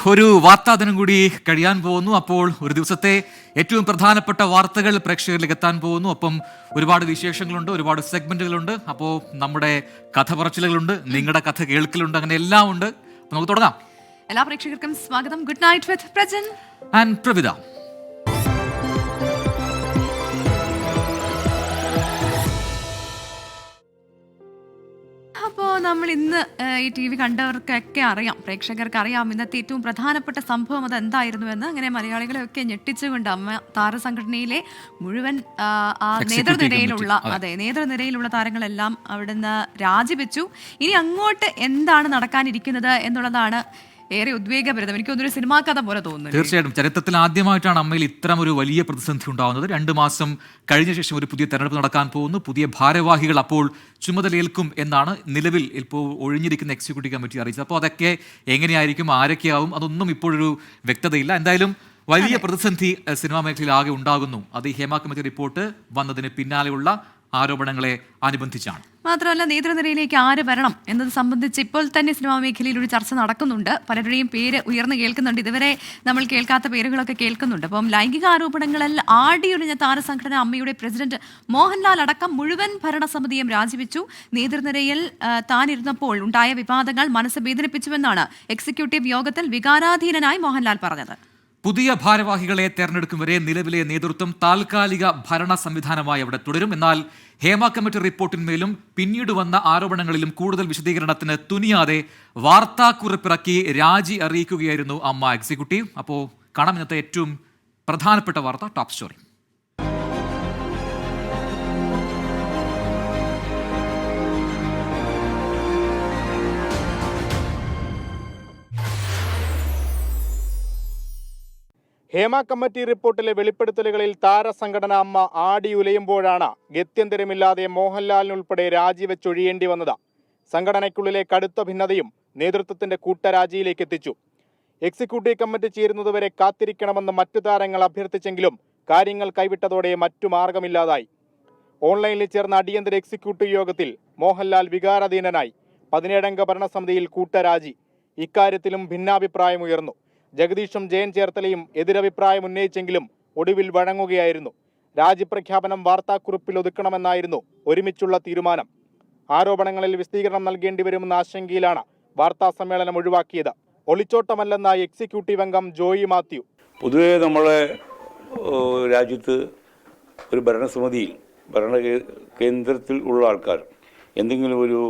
ഒരു വാർത്താ ദിനം കൂടി കഴിയാൻ പോകുന്നു. അപ്പോൾ ഒരു ദിവസത്തെ ഏറ്റവും പ്രധാനപ്പെട്ട വാർത്തകൾ പ്രേക്ഷകരിലേക്ക് എത്താൻ പോകുന്നു. ഒപ്പം ഒരുപാട് വിശേഷങ്ങളുണ്ട്, ഒരുപാട് സെഗ്മെന്റുകളുണ്ട്. അപ്പോൾ നമ്മുടെ കഥ പറച്ചിലുകളുണ്ട്, നിങ്ങളുടെ കഥ കേൾക്കലുണ്ട്, അങ്ങനെ എല്ലാം ഉണ്ട്. നമുക്ക് തുടങ്ങാം. എല്ലാ പ്രേക്ഷകർക്കും സ്വാഗതം. Good night with Prajan and Pravitha. അപ്പോൾ നമ്മൾ ഇന്ന് ഈ TV കണ്ടവർക്കൊക്കെ അറിയാം, പ്രേക്ഷകർക്ക് അറിയാം ഇന്നത്തെ ഏറ്റവും പ്രധാനപ്പെട്ട സംഭവം അത് എന്തായിരുന്നുവെന്ന്. അങ്ങനെ മലയാളികളെയൊക്കെ ഞെട്ടിച്ചുകൊണ്ട് അമ്മ താരസംഘടനയിലെ മുഴുവൻ നേതൃനിരയിലുള്ള താരങ്ങളെല്ലാം അവിടുന്ന് രാജിവെച്ചു. ഇനി അങ്ങോട്ട് എന്താണ് നടക്കാനിരിക്കുന്നത് എന്നുള്ളതാണ് ഏറെ ഉദ്വേഗഭരിതം. എനിക്ക് തോന്നുന്നു സിനിമാ കഥ പോലെ തോന്നുന്നു. തീർച്ചയായിട്ടും ചരിത്രത്തിൽ ആദ്യമായിട്ടാണ് അമ്മയിൽ ഇത്തരം ഒരു വലിയ പ്രതിസന്ധി ഉണ്ടാകുന്നത്. 2 മാസം കഴിഞ്ഞ ശേഷം ഒരു പുതിയ തെരഞ്ഞെടുപ്പ് നടക്കാൻ പോകുന്നു. പുതിയ ഭാരവാഹികൾ അപ്പോൾ ചുമതലയേൽക്കും എന്നാണ് നിലവിൽ ഇപ്പോൾ ഒഴിഞ്ഞിരിക്കുന്ന എക്സിക്യൂട്ടീവ് കമ്മിറ്റി അറിയിച്ചത്. അപ്പോൾ അതൊക്കെ എങ്ങനെയായിരിക്കും, ആരൊക്കെയാവും, അതൊന്നും ഇപ്പോഴൊരു വ്യക്തതയില്ല. എന്തായാലും വലിയ പ്രതിസന്ധി സിനിമാ മേഖലയിൽ ആകെ ഉണ്ടാകുന്നു. അത് ഈ ഹേമ കമ്മിറ്റി റിപ്പോർട്ട് വന്നതിന് പിന്നാലെയുള്ള ആരോപണങ്ങളെ അനുബന്ധിച്ചാണ്. മാത്രമല്ല, നേതൃനിരയിലേക്ക് ആര് വരണം എന്നത് സംബന്ധിച്ച് ഇപ്പോൾ തന്നെ സിനിമാ മേഖലയിൽ ഒരു ചർച്ച നടക്കുന്നുണ്ട്. പലരുടെയും പേര് ഉയർന്നു കേൾക്കുന്നുണ്ട്. ഇതുവരെ നമ്മൾ കേൾക്കാത്ത പേരുകളൊക്കെ കേൾക്കുന്നുണ്ട്. അപ്പം ലൈംഗിക ആരോപണങ്ങളിൽ ആടിയൊഴിഞ്ഞ താരസംഘടന അമ്മയുടെ പ്രസിഡന്റ് മോഹൻലാൽ അടക്കം മുഴുവൻ ഭരണസമിതിയും രാജിവെച്ചു. നേതൃനിരയിൽ താനിരുന്നപ്പോൾ ഉണ്ടായ വിവാദങ്ങൾ മനസ്സ് വേദനിപ്പിച്ചുവെന്നാണ് എക്സിക്യൂട്ടീവ് യോഗത്തിൽ വികാരാധീനനായി മോഹൻലാൽ പറഞ്ഞത്. പുതിയ ഭാരവാഹികളെ തെരഞ്ഞെടുക്കും വരെ നിലവിലെ നേതൃത്വം താൽക്കാലിക ഭരണ സംവിധാനമായി അവിടെ തുടരും. എന്നാൽ ഹേമ കമ്മിറ്റി റിപ്പോർട്ടിന്മേലും പിന്നീട് വന്ന ആരോപണങ്ങളിലും കൂടുതൽ വിശദീകരണത്തിന് തുനിയാതെ വാർത്താക്കുറിപ്പിറക്കി രാജി അറിയിക്കുകയായിരുന്നു അമ്മ എക്സിക്യൂട്ടീവ്. അപ്പോൾ കാണാം ഇന്നത്തെ ഏറ്റവും പ്രധാനപ്പെട്ട വാർത്ത, ടോപ്പ് സ്റ്റോറി. ഹേമ കമ്മിറ്റി റിപ്പോർട്ടിലെ വെളിപ്പെടുത്തലുകളിൽ താരസംഘടന അമ്മ ആടിയുലയുമ്പോഴാണ് ഗത്യന്തരമില്ലാതെ മോഹൻലാലിനുൾപ്പെടെ രാജിവെച്ചൊഴിയേണ്ടി വന്നത്. സംഘടനയ്ക്കുള്ളിലെ കടുത്ത ഭിന്നതയും നേതൃത്വത്തിന്റെ കൂട്ടരാജിയിലേക്ക് എത്തിച്ചു. എക്സിക്യൂട്ടീവ് കമ്മിറ്റി ചേരുന്നതുവരെ കാത്തിരിക്കണമെന്ന് മറ്റു താരങ്ങൾ അഭ്യർത്ഥിച്ചെങ്കിലും കാര്യങ്ങൾ കൈവിട്ടതോടെ മറ്റു മാർഗമില്ലാതായി. ഓൺലൈനിൽ ചേർന്ന അടിയന്തര എക്സിക്യൂട്ടീവ് യോഗത്തിൽ മോഹൻലാൽ വികാരാധീനനായി. 17-അംഗ ഭരണസമിതിയിൽ കൂട്ടരാജി. ഇക്കാര്യത്തിലും ഭിന്നാഭിപ്രായമുയർന്നു. ജഗദീഷും ജയൻ ചേർത്തലയും എതിരഭിപ്രായം ഉന്നയിച്ചെങ്കിലും ഒടുവിൽ വഴങ്ങുകയായിരുന്നു. രാജിപ്രഖ്യാപനം വാർത്താക്കുറിപ്പിൽ ഒതുക്കണമെന്നായിരുന്നു ഒരുമിച്ചുള്ള തീരുമാനം. ആരോപണങ്ങളിൽ വിശദീകരണം നൽകേണ്ടി വരുമെന്ന ആശങ്കയിലാണ് വാർത്താ സമ്മേളനം ഒഴിവാക്കിയത്. ഒളിച്ചോട്ടമല്ലെന്ന എക്സിക്യൂട്ടീവ് അംഗം ജോയി മാത്യു. പൊതുവെ നമ്മളെ രാജ്യത്ത് ഒരു ഭരണസമിതിയിൽ കേന്ദ്രത്തിൽ ഉള്ള ആൾക്കാർ എന്തെങ്കിലും ഒരു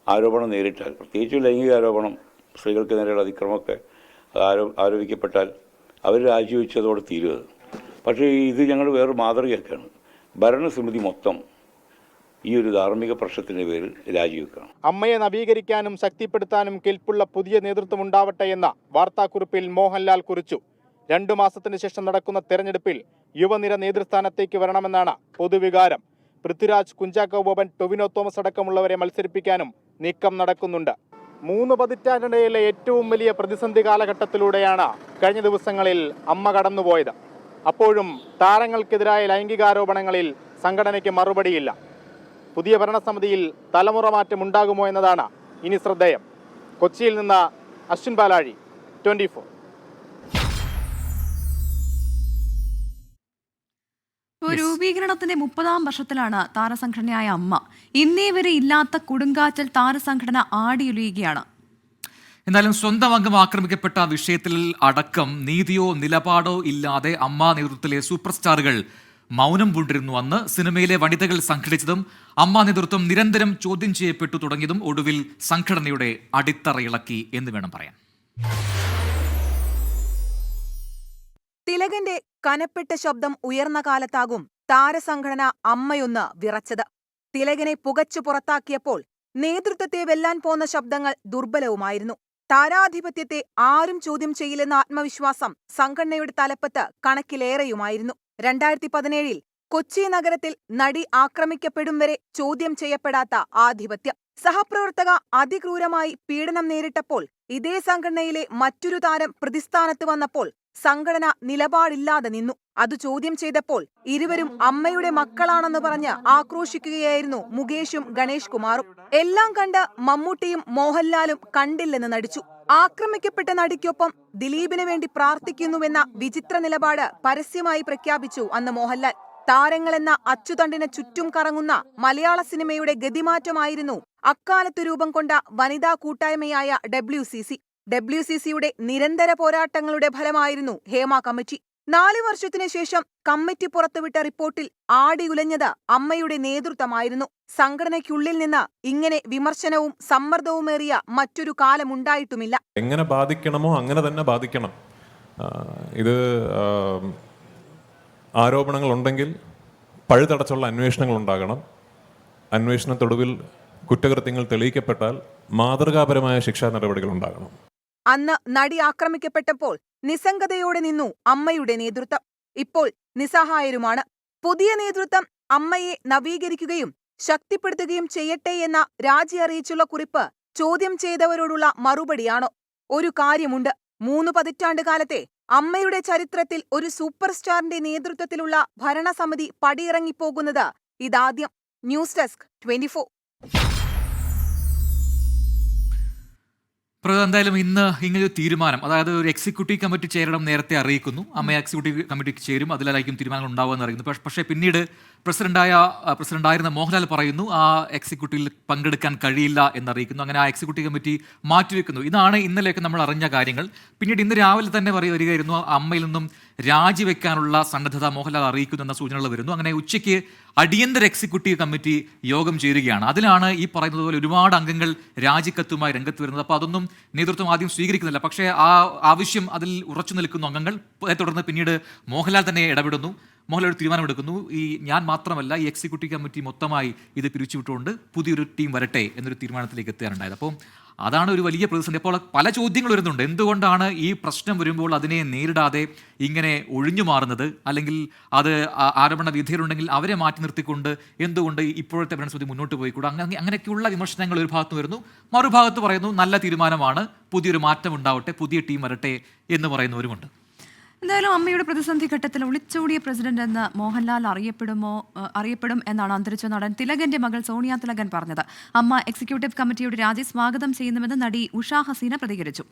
ആരോപണം നേരിട്ടാൽ, പ്രത്യേകിച്ച് ലൈംഗിക ആരോപണം, സ്ത്രീകൾക്ക് നേരെയുള്ള അതിക്രമമൊക്കെ ആരോപിക്കപ്പെട്ടാൽ അവർ രാജിവെച്ചതോടെ തീരുക. പക്ഷേ ഇത് ഞങ്ങൾ വേറെ മാതൃകയാക്കാണ്. ഭരണസമിതി മൊത്തം ഈ ഒരു ധാർമ്മിക പ്രശ്നത്തിൻ്റെ പേരിൽ രാജിവെക്കണം. അമ്മയെ നവീകരിക്കാനും ശക്തിപ്പെടുത്താനും കെൽപ്പുള്ള പുതിയ നേതൃത്വം ഉണ്ടാവട്ടെ എന്ന വാർത്താക്കുറിപ്പിൽ മോഹൻലാൽ കുറിച്ചു. 2 മാസത്തിന് ശേഷം നടക്കുന്ന തെരഞ്ഞെടുപ്പിൽ യുവനിര നേതൃസ്ഥാനത്തേക്ക് വരണമെന്നാണ് പൊതുവികാരം. പൃഥ്വിരാജ്, കുഞ്ചാക്കോ ബോബൻ, ടൊവിനോ തോമസ് അടക്കമുള്ളവരെ മത്സരിപ്പിക്കാനും നീക്കം നടക്കുന്നുണ്ട്. 3 പതിറ്റാണ്ടിനിടയിലെ ഏറ്റവും വലിയ പ്രതിസന്ധി കാലഘട്ടത്തിലൂടെയാണ് കഴിഞ്ഞ ദിവസങ്ങളിൽ അമ്മ കടന്നുപോയത്. അപ്പോഴും താരങ്ങൾക്കെതിരായ ലൈംഗികാരോപണങ്ങളിൽ സംഘടനയ്ക്ക് മറുപടിയില്ല. പുതിയ ഭരണസമിതിയിൽ തലമുറ മാറ്റം ഉണ്ടാകുമോ എന്നതാണ് ഇനി ശ്രദ്ധേയം. കൊച്ചിയിൽ നിന്ന് അശ്വിൻ പാലാഴി, 24. രൂപീകരണത്തിന്റെ 30-ാം വർഷത്തിലാണ് താരസംഘടനയായ അമ്മ. ഇന്നേ വരെ ഇല്ലാത്ത കൊടുങ്കാറ്റിൽ താരസംഘടന ആടിയുലയുകയാണ്. എന്നാലും സ്വന്തം അംഗം ആക്രമിക്കപ്പെട്ട വിഷയത്തിൽ അടക്കം നീതിയോ നിലപാടോ ഇല്ലാതെ അമ്മ നേതൃത്വത്തിലെ സൂപ്പർ സ്റ്റാറുകൾ മൗനം പൂണ്ടിരുന്നു. അന്ന് സിനിമയിലെ വനിതകൾ സംഘടിച്ചതും അമ്മ നേതൃത്വം നിരന്തരം ചോദ്യം ചെയ്യപ്പെട്ടു തുടങ്ങിയതും ഒടുവിൽ സംഘടനയുടെ അടിത്തറയിളക്കി എന്ന് വേണം പറയാൻ. തിലകന്റെ കനപ്പെട്ട ശബ്ദം ഉയർന്ന കാലത്താകും താരസംഘടന അമ്മയൊന്ന് വിറച്ചത്. തിലകനെ പുകച്ചു പുറത്താക്കിയപ്പോൾ നേതൃത്വത്തെ വെല്ലാൻ പോന്ന ശബ്ദങ്ങൾ ദുർബലവുമായിരുന്നു. താരാധിപത്യത്തെ ആരും ചോദ്യം ചെയ്യില്ലെന്ന ആത്മവിശ്വാസം സംഘടനയുടെ തലപ്പത്ത് കണക്കിലേറെയുമായിരുന്നു. 2017-ൽ കൊച്ചി നഗരത്തിൽ നടി ആക്രമിക്കപ്പെടും വരെ ചോദ്യം ചെയ്യപ്പെടാത്ത ആധിപത്യം. സഹപ്രവർത്തക അതിക്രൂരമായി പീഡനം നേരിട്ടപ്പോൾ ഇതേ സംഘടനയിലെ മറ്റൊരു താരം പ്രതിസ്ഥാനത്ത് വന്നപ്പോൾ സംഘടന നിലപാടില്ലാതെ നിന്നു. അത് ചോദ്യം ചെയ്തപ്പോൾ ഇരുവരും അമ്മയുടെ മക്കളാണെന്ന് പറഞ്ഞ് ആക്രോശിക്കുകയായിരുന്നു മുകേഷും ഗണേഷ് കുമാറും. എല്ലാം കണ്ട് മമ്മൂട്ടിയും മോഹൻലാലും കണ്ടില്ലെന്ന് നടിച്ചു. ആക്രമിക്കപ്പെട്ട നടിക്കൊപ്പം ദിലീപിന് വേണ്ടി പ്രാർത്ഥിക്കുന്നുവെന്ന വിചിത്ര നിലപാട് പരസ്യമായി പ്രഖ്യാപിച്ചു അന്ന് മോഹൻലാൽ. താരങ്ങളെന്ന അച്ചുതണ്ടിന് ചുറ്റും കറങ്ങുന്ന മലയാള സിനിമയുടെ ഗതിമാറ്റമായിരുന്നു അക്കാലത്ത് രൂപം കൊണ്ട വനിതാ കൂട്ടായ്മയായ WCC. WCCയുടെ നിരന്തര പോരാട്ടങ്ങളുടെ ഫലമായിരുന്നു ഹേമ കമ്മിറ്റി. 4 വർഷത്തിനു ശേഷം കമ്മിറ്റി പുറത്തുവിട്ട റിപ്പോർട്ടിൽ ആടിയുലഞ്ഞത് അമ്മയുടെ നേതൃത്വമായിരുന്നു. സംഘടനയ്ക്കുള്ളിൽ നിന്ന് ഇങ്ങനെ വിമർശനവും സമ്മർദ്ദവുമേറിയ മറ്റൊരു കാലമുണ്ടായിട്ടുമില്ല. എങ്ങനെ ബാധിക്കണമോ അങ്ങനെ തന്നെ ബാധിക്കണം. ഇത് ആരോപണങ്ങളുണ്ടെങ്കിൽ പഴുതടച്ചുള്ള അന്വേഷണങ്ങൾ ഉണ്ടാകണം. അന്വേഷണത്തൊടുവിൽ കുറ്റകൃത്യങ്ങൾ തെളിയിക്കപ്പെട്ടാൽ മാതൃകാപരമായ ശിക്ഷാ നടപടികൾ ഉണ്ടാകണം. അന്ന് നടി ആക്രമിക്കപ്പെട്ടപ്പോൾ നിസ്സംഗതയോടെ നിന്നു അമ്മയുടെ നേതൃത്വം. ഇപ്പോൾ നിസ്സഹായരുമാണ്. പുതിയ നേതൃത്വം അമ്മയെ നവീകരിക്കുകയും ശക്തിപ്പെടുത്തുകയും ചെയ്യട്ടെ എന്ന രാജി അറിയിച്ചുള്ള കുറിപ്പ് ചോദ്യം ചെയ്തവരോടുള്ള മറുപടിയാണോ? ഒരു കാര്യമുണ്ട്, 3 പതിറ്റാണ്ട് കാലത്തെ അമ്മയുടെ ചരിത്രത്തിൽ ഒരു സൂപ്പർ സ്റ്റാറിന്റെ നേതൃത്വത്തിലുള്ള ഭരണസമിതി പടിയിറങ്ങിപ്പോകുന്നത് ഇതാദ്യം. News desk 24. എന്തായാലും ഇന്ന് ഇങ്ങനൊരു തീരുമാനം, അതായത് ഒരു എക്സിക്യൂട്ടീവ് കമ്മിറ്റി ചേരണം നേരത്തെ അറിയിക്കുന്നു. അമ്മ എക്സിക്യൂട്ടീവ് കമ്മിറ്റിക്ക് ചേരും, അതിലായിരിക്കും തീരുമാനങ്ങൾ ഉണ്ടാവുമെന്ന് അറിയുന്നു. പക്ഷേ പിന്നീട് പ്രസിഡന്റായിരുന്ന മോഹൻലാൽ പറയുന്നു ആ എക്സിക്യൂട്ടീവിൽ പങ്കെടുക്കാൻ കഴിയില്ല എന്നറിയിക്കുന്നു. അങ്ങനെ ആ എക്സിക്യൂട്ടീവ് കമ്മിറ്റി മാറ്റിവെക്കുന്നു. ഇതാണ് ഇന്നലെയൊക്കെ നമ്മൾ അറിഞ്ഞ കാര്യങ്ങൾ. പിന്നീട് ഇന്ന് രാവിലെ തന്നെ വരികയായിരുന്നു അമ്മയിൽ നിന്നും രാജിവെക്കാനുള്ള സന്നദ്ധത മോഹൻലാൽ അറിയിക്കുന്നു എന്ന സൂചനകൾ വരുന്നു. അങ്ങനെ ഉച്ചയ്ക്ക് അടിയന്തര എക്സിക്യൂട്ടീവ് കമ്മിറ്റി യോഗം ചേരുകയാണ്. അതിലാണ് ഈ പറയുന്നത് പോലെ ഒരുപാട് അംഗങ്ങൾ രാജിക്കത്തുമായി രംഗത്ത് വരുന്നത്. അപ്പോൾ അതൊന്നും നേതൃത്വം ആദ്യം സ്വീകരിക്കുന്നില്ല. പക്ഷേ ആ ആവശ്യം അതിൽ ഉറച്ചു നിൽക്കുന്നു അംഗങ്ങൾ. തുടർന്ന് പിന്നീട് മോഹൻലാൽ തന്നെ ഇടപെടുന്നു. മോഹൻലാൽ ഒരു തീരുമാനമെടുക്കുന്നു. ഞാൻ മാത്രമല്ല, ഈ എക്സിക്യൂട്ടീവ് കമ്മിറ്റി മൊത്തമായി ഇത് പിരിച്ചുവിട്ടുകൊണ്ട് പുതിയൊരു ടീം വരട്ടെ എന്നൊരു തീരുമാനത്തിലേക്ക് എത്താനുണ്ടായത്. അപ്പോൾ അതാണ് ഒരു വലിയ പ്രതിസന്ധി. അപ്പോൾ പല ചോദ്യങ്ങൾ വരുന്നുണ്ട്. എന്തുകൊണ്ടാണ് ഈ പ്രശ്നം വരുമ്പോൾ അതിനെ നേരിടാതെ ഇങ്ങനെ ഒഴിഞ്ഞു മാറുന്നത്? അല്ലെങ്കിൽ അത് ആരോപണ വിധേയരുണ്ടെങ്കിൽ അവരെ മാറ്റി നിർത്തിക്കൊണ്ട് എന്തുകൊണ്ട് ഇപ്പോഴത്തെ ഭരണസമിതി മുന്നോട്ട് പോയിക്കൂടാ? അങ്ങനെയൊക്കെയുള്ള വിമർശനങ്ങൾ ഒരു ഭാഗത്ത് വരുന്നു. മറുഭാഗത്ത് പറയുന്നു നല്ല തീരുമാനമാണ്, പുതിയൊരു മാറ്റം ഉണ്ടാവട്ടെ, പുതിയ ടീം വരട്ടെ എന്ന് പറയുന്നവരുമുണ്ട്. എന്തായാലും അമ്മയുടെ പ്രതിസന്ധി ഘട്ടത്തിൽ ഒളിച്ചോടിയ പ്രസിഡന്റ് എന്ന് മോഹൻലാൽ അറിയപ്പെടും എന്നാണ് അന്തരിച്ച നടൻ തിലകന്റെ മകൾ സോണിയ തിലകൻ പറഞ്ഞത്. അമ്മ എക്സിക്യൂട്ടീവ് കമ്മിറ്റിയുടെ രാജി സ്വാഗതം ചെയ്യുന്നുവെന്ന് നടി ഉഷ ഹസീന പ്രതികരിച്ചു.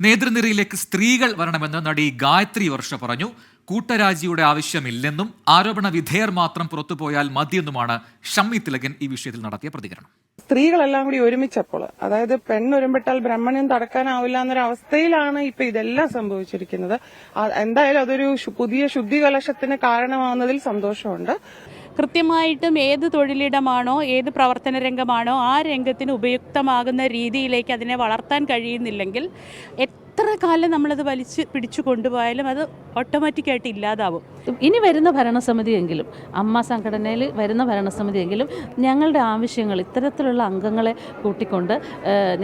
നേതൃനിരയിലേക്ക് സ്ത്രീകൾ വരണമെന്ന് നടി ഗായത്രി വർഷ പറഞ്ഞു. കൂട്ടരാജിയുടെ ആവശ്യമില്ലെന്നും ആരോപണ വിധേയർ മാത്രം പുറത്തുപോയാൽ മതിയെന്നുമാണ് ഷമ്മി തിലകൻ ഈ വിഷയത്തിൽ നടത്തിയ പ്രതികരണം. സ്ത്രീകളെല്ലാം കൂടി ഒരുമിച്ചപ്പോൾ, അതായത് പെണ്ണൊരുമ്പെട്ടാൽ ബ്രഹ്മണ്യം തടക്കാനാവില്ല എന്നൊരു അവസ്ഥയിലാണ് ഇപ്പൊ ഇതെല്ലാം സംഭവിച്ചിരിക്കുന്നത്. എന്തായാലും അതൊരു പുതിയ ശുദ്ധികലശത്തിന് കാരണമാവുന്നതിൽ സന്തോഷമുണ്ട്. കൃത്യമായിട്ടും ഏത് തൊഴിലിടമാണോ, ഏത് പ്രവർത്തന രംഗമാണോ ആ രംഗത്തിന് ഉപയുക്തമാകുന്ന രീതിയിലേക്ക് അതിനെ വളർത്താൻ കഴിയുന്നില്ലെങ്കിൽ എത്ര കാലം നമ്മളത് പിടിച്ചു കൊണ്ടുപോയാലും അത് ഓട്ടോമാറ്റിക്കായിട്ട് ഇല്ലാതാവും. ഇനി വരുന്ന ഭരണസമിതിയെങ്കിലും, അമ്മ സംഘടനയിൽ വരുന്ന ഭരണസമിതിയെങ്കിലും ഞങ്ങളുടെ ആവശ്യങ്ങൾ ഇത്തരത്തിലുള്ള അംഗങ്ങളെ കൂട്ടിക്കൊണ്ട്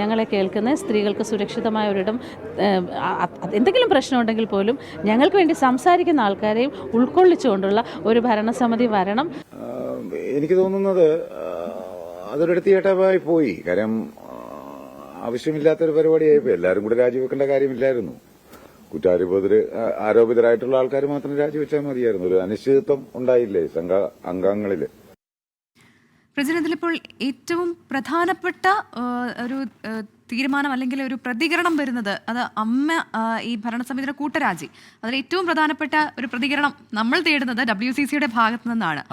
ഞങ്ങളെ കേൾക്കുന്ന സ്ത്രീകൾക്ക് സുരക്ഷിതമായ ഒരിടം, എന്തെങ്കിലും പ്രശ്നമുണ്ടെങ്കിൽ പോലും ഞങ്ങൾക്ക് വേണ്ടി സംസാരിക്കുന്ന ആൾക്കാരെയും ഉൾക്കൊള്ളിച്ചുകൊണ്ടുള്ള ഒരു ഭരണസമിതി വരണം. എനിക്ക് തോന്നുന്നത് അതൊരിടത്തിയേട്ടമായി പോയി. കാര്യം ആവശ്യമില്ലാത്തൊരു പരിപാടിയായിപ്പോ എല്ലാവരും കൂടെ രാജിവെക്കേണ്ട കാര്യമില്ലായിരുന്നു. ആരോപിതരായിട്ടുള്ള ആൾക്കാർ മാത്രം രാജിവെച്ചാൽ മതിയായിരുന്നു. ഒരു അനിശ്ചിതത്വം ഉണ്ടായില്ലേ അംഗങ്ങളില്. പ്രസിഡന്റിൽ ഇപ്പോൾ ഏറ്റവും പ്രധാനപ്പെട്ട ഒരു തീരുമാനം അല്ലെങ്കിൽ ഒരു പ്രതികരണം വരുന്നത് അത് അമ്മ ഈ ഭരണസമിതിയുടെ കൂട്ടരാജി, അതിൽ ഏറ്റവും പ്രധാനപ്പെട്ട ഒരു പ്രതികരണം നമ്മൾ തേടുന്നത് WCCയുടെ ഭാഗത്തു നിന്നാണ്.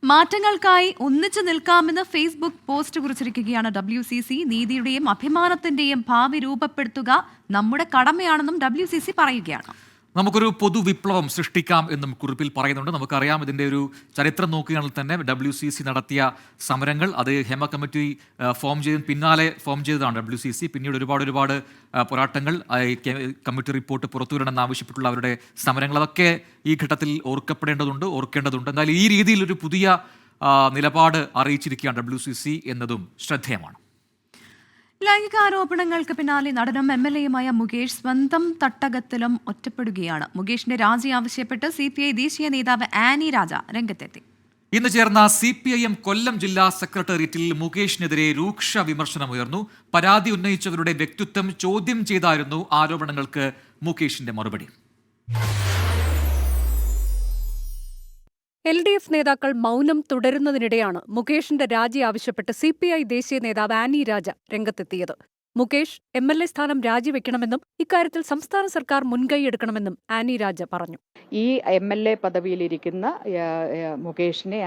മാറ്റങ്ങൾക്കായി ഒന്നിച്ചു നിൽക്കാമെന്ന് ഫേസ്ബുക്ക് പോസ്റ്റ് കുറിച്ചിരിക്കുകയാണ് WCC. നീതിയുടെയും അഭിമാനത്തിന്റെയും ഭാവി രൂപപ്പെടുത്തുക നമ്മുടെ കടമയാണെന്നും WCC പറയുകയാണ്. നമുക്കൊരു പൊതുവിപ്ലവം സൃഷ്ടിക്കാം എന്നും കുറിപ്പിൽ പറയുന്നുണ്ട്. നമുക്കറിയാം ഇതിൻ്റെ ഒരു ചരിത്രം നോക്കുകയാണെങ്കിൽ തന്നെ WCC നടത്തിയ സമരങ്ങൾ, അത് ഹേമ കമ്മിറ്റി ഫോം പിന്നാലെ ഫോം ചെയ്തതാണ് WCC. പിന്നീട് ഒരുപാട് പോരാട്ടങ്ങൾ, കമ്മിറ്റി റിപ്പോർട്ട് പുറത്തുവിടണമെന്ന് ആവശ്യപ്പെട്ടുള്ള അവരുടെ സമരങ്ങൾ, അതൊക്കെ ഈ ഘട്ടത്തിൽ ഓർക്കേണ്ടതുണ്ട്. എന്തായാലും ഈ രീതിയിൽ ഒരു പുതിയ നിലപാട് അറിയിച്ചിരിക്കുകയാണ് WCC എന്നതും ശ്രദ്ധേയമാണ്. ലൈംഗികാരോപണങ്ങൾക്ക് പിന്നാലെ നടനും MLAയുമായ മുകേഷ് സ്വന്തം തട്ടകത്തിലും ഒറ്റപ്പെടുകയാണ്. മുകേഷിന്റെ രാജി ആവശ്യപ്പെട്ട് CPI ദേശീയ നേതാവ് ആനി രാജ രംഗത്തെത്തി. ഇന്ന് ചേർന്ന CPIM കൊല്ലം ജില്ലാ സെക്രട്ടേറിയറ്റിൽ മുകേഷിനെതിരെ രൂക്ഷ വിമർശനമുയർന്നു. പരാതി ഉന്നയിച്ചവരുടെ വ്യക്തിത്വം ചോദ്യം ചെയ്തായിരുന്നു ആരോപണങ്ങൾക്ക് മുകേഷിന്റെ മറുപടി. LDF നേതാക്കൾ മൗനം തുടരുന്നതിനിടെയാണ് മുകേഷിന്റെ രാജി ആവശ്യപ്പെട്ട് CPI ദേശീയ നേതാവ് ആനി രാജ രംഗത്തെത്തിയത്. മുകേഷ് MLA സ്ഥാനം രാജിവെക്കണമെന്നും ഇക്കാര്യത്തിൽ സംസ്ഥാന സർക്കാർ മുൻകൈയെടുക്കണമെന്നും ആനി രാജ പറഞ്ഞു. ഈ MLA പദവിയിലിരിക്കുന്ന മുകേഷിനെ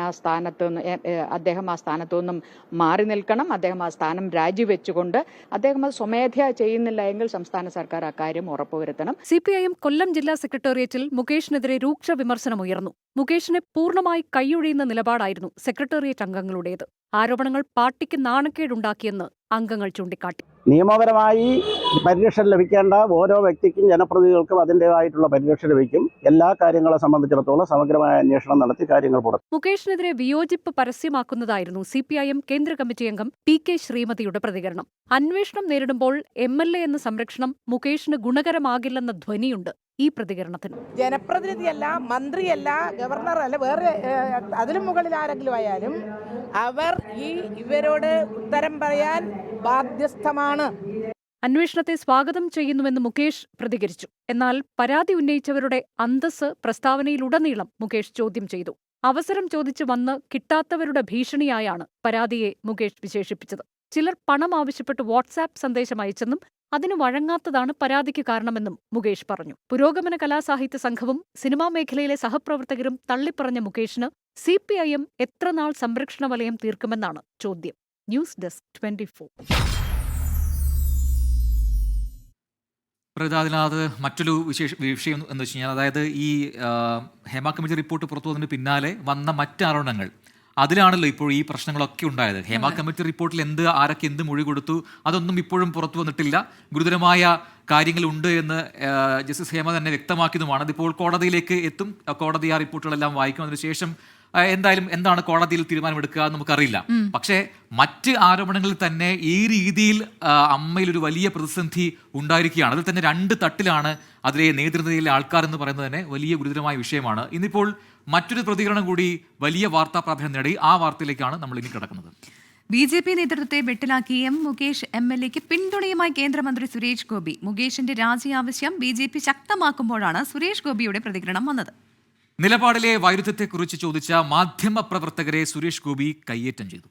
അദ്ദേഹം ആ സ്ഥാനത്തു നിന്നും മാറി നിൽക്കണം. അദ്ദേഹം ആ സ്ഥാനം രാജിവെച്ചുകൊണ്ട് അദ്ദേഹം അത് സ്വമേധയാ ചെയ്യുന്നില്ല എങ്കിൽ സംസ്ഥാന സർക്കാർ അക്കാര്യം ഉറപ്പുവരുത്തണം. CPIM കൊല്ലം ജില്ലാ സെക്രട്ടേറിയറ്റിൽ മുകേഷിനെതിരെ രൂക്ഷ വിമർശനമുയർന്നു. മുകേഷിനെ പൂർണ്ണമായി കൈയൊഴിയുന്ന നിലപാടായിരുന്നു സെക്രട്ടേറിയറ്റ് അംഗങ്ങളുടേത്. ആരോപണങ്ങൾ പാർട്ടിക്ക് നാണക്കേടുണ്ടാക്കിയെന്ന് അംഗങ്ങൾ ചൂണ്ടിക്കാട്ടി. നിയമപരമായി പരിരക്ഷ ലഭിക്കേണ്ട ഓരോ വ്യക്തിക്കും ജനപ്രതിനിധികൾക്കും അതിൻ്റെതായിട്ടുള്ള പരിരക്ഷ ലഭിക്കും. എല്ലാ കാര്യങ്ങളെ സംബന്ധിച്ചിടത്തോളം സമഗ്രമായ അന്വേഷണം നടത്തി കാര്യങ്ങൾ പുറത്തു. മുകേഷിനെതിരെ വിയോജിപ്പ് പരസ്യമാക്കുന്നതായിരുന്നു CPIM കേന്ദ്ര കമ്മിറ്റി അംഗം PK ശ്രീമതിയുടെ പ്രതികരണം. അന്വേഷണം നേരിടുമ്പോൾ MLA എന്ന സംരക്ഷണം മുകേഷിന് ഗുണകരമാകില്ലെന്ന ധ്വനിയുണ്ട് ഈ പ്രതികരണത്തിന്. ജനപ്രതിനിധിയല്ല, മന്ത്രിയല്ല, ഗവർണറല്ല, വേറെ അതിലും മുകളിൽ ആരെങ്കിലും ആയാലും അവർ ഇവരോട് ഉത്തരം പറയാൻ ബാധ്യസ്ഥമാണ്. അന്വേഷണത്തെ സ്വാഗതം ചെയ്യുന്നുവെന്ന് മുകേഷ് പ്രതികരിച്ചു. എന്നാൽ പരാതി ഉന്നയിച്ചവരുടെ അന്തസ്സ് പ്രസ്താവനയിലുടനീളം മുകേഷ് ചോദ്യം ചെയ്തു. അവസരം ചോദിച്ചു വന്ന് കിട്ടാത്തവരുടെ ഭീഷണിയായാണ് പരാതിയെ മുകേഷ് വിശേഷിപ്പിച്ചത്. ചിലർ പണം ആവശ്യപ്പെട്ട് വാട്സാപ്പ് സന്ദേശം അയച്ചെന്നും അതിന് വഴങ്ങാത്തതാണ് പരാതിക്ക് കാരണമെന്നും മുകേഷ് പറഞ്ഞു. പുരോഗമന കലാസാഹിത്യ സംഘവും സിനിമാ മേഖലയിലെ സഹപ്രവർത്തകരും തള്ളിപ്പറഞ്ഞ മുകേഷിന് CPIM എത്രനാൾ സംരക്ഷണ വലയം തീർക്കുമെന്നാണ് ചോദ്യം. News desk 24. അതിനകത്ത് മറ്റൊരു വിഷയം എന്ന് വെച്ച് കഴിഞ്ഞാൽ, അതായത് ഈ ഹേമ കമ്മിറ്റി റിപ്പോർട്ട് പുറത്തു വന്നതിന് പിന്നാലെ വന്ന മറ്റ് ആരോപണങ്ങൾ, അതിലാണല്ലോ ഇപ്പോൾ ഈ പ്രശ്നങ്ങളൊക്കെ ഉണ്ടായത്. ഹേമ കമ്മിറ്റി റിപ്പോർട്ടിൽ ആരൊക്കെ എന്ത് മൊഴി കൊടുത്തു, അതൊന്നും ഇപ്പോഴും പുറത്തു വന്നിട്ടില്ല. ഗുരുതരമായ കാര്യങ്ങളുണ്ട് എന്ന് ജസ്റ്റിസ് ഹേമ തന്നെ വ്യക്തമാക്കിയതുമാണ്. അതിപ്പോൾ കോടതിയിലേക്ക് എത്തും. കോടതി ആ റിപ്പോർട്ടുകളെല്ലാം വായിക്കും. അതിനുശേഷം എന്തായാലും എന്താണ് കോടതിയിൽ തീരുമാനമെടുക്കുക എന്ന് നമുക്കറിയില്ല. പക്ഷേ മറ്റ് ആരോപണങ്ങളിൽ തന്നെ ഈ രീതിയിൽ അമ്മയിൽ ഒരു വലിയ പ്രതിസന്ധി ഉണ്ടായിരിക്കുകയാണ്. അതിൽ തന്നെ 2 തട്ടിലാണ് അതിലെ നേതൃത്വത്തിലെ ആൾക്കാർ എന്ന് പറയുന്നത് തന്നെ വലിയ ഗുരുതരമായ വിഷയമാണ്. ഇന്നിപ്പോൾ മറ്റൊരു പ്രതികരണം കൂടി വലിയ വാർത്താ പ്രാധാന്യം നേടി. ആ വാർത്തയിലേക്കാണ് നമ്മൾ ഇനി കിടക്കുന്നത്. BJP നേതൃത്വത്തെ വെട്ടിലാക്കി മുകേഷ് MLAക്ക് പിന്തുണയുമായി കേന്ദ്രമന്ത്രി സുരേഷ് ഗോപി. മുകേഷിന്റെ രാജി ആവശ്യം BJP ശക്തമാക്കുമ്പോഴാണ് സുരേഷ് ഗോപിയുടെ പ്രതികരണം വന്നത്. നിലപാടിലെ വൈരുദ്ധ്യത്തെക്കുറിച്ച് ചോദിച്ച മാധ്യമപ്രവർത്തകരെ സുരേഷ് ഗോപി കയ്യേറ്റം ചെയ്തു.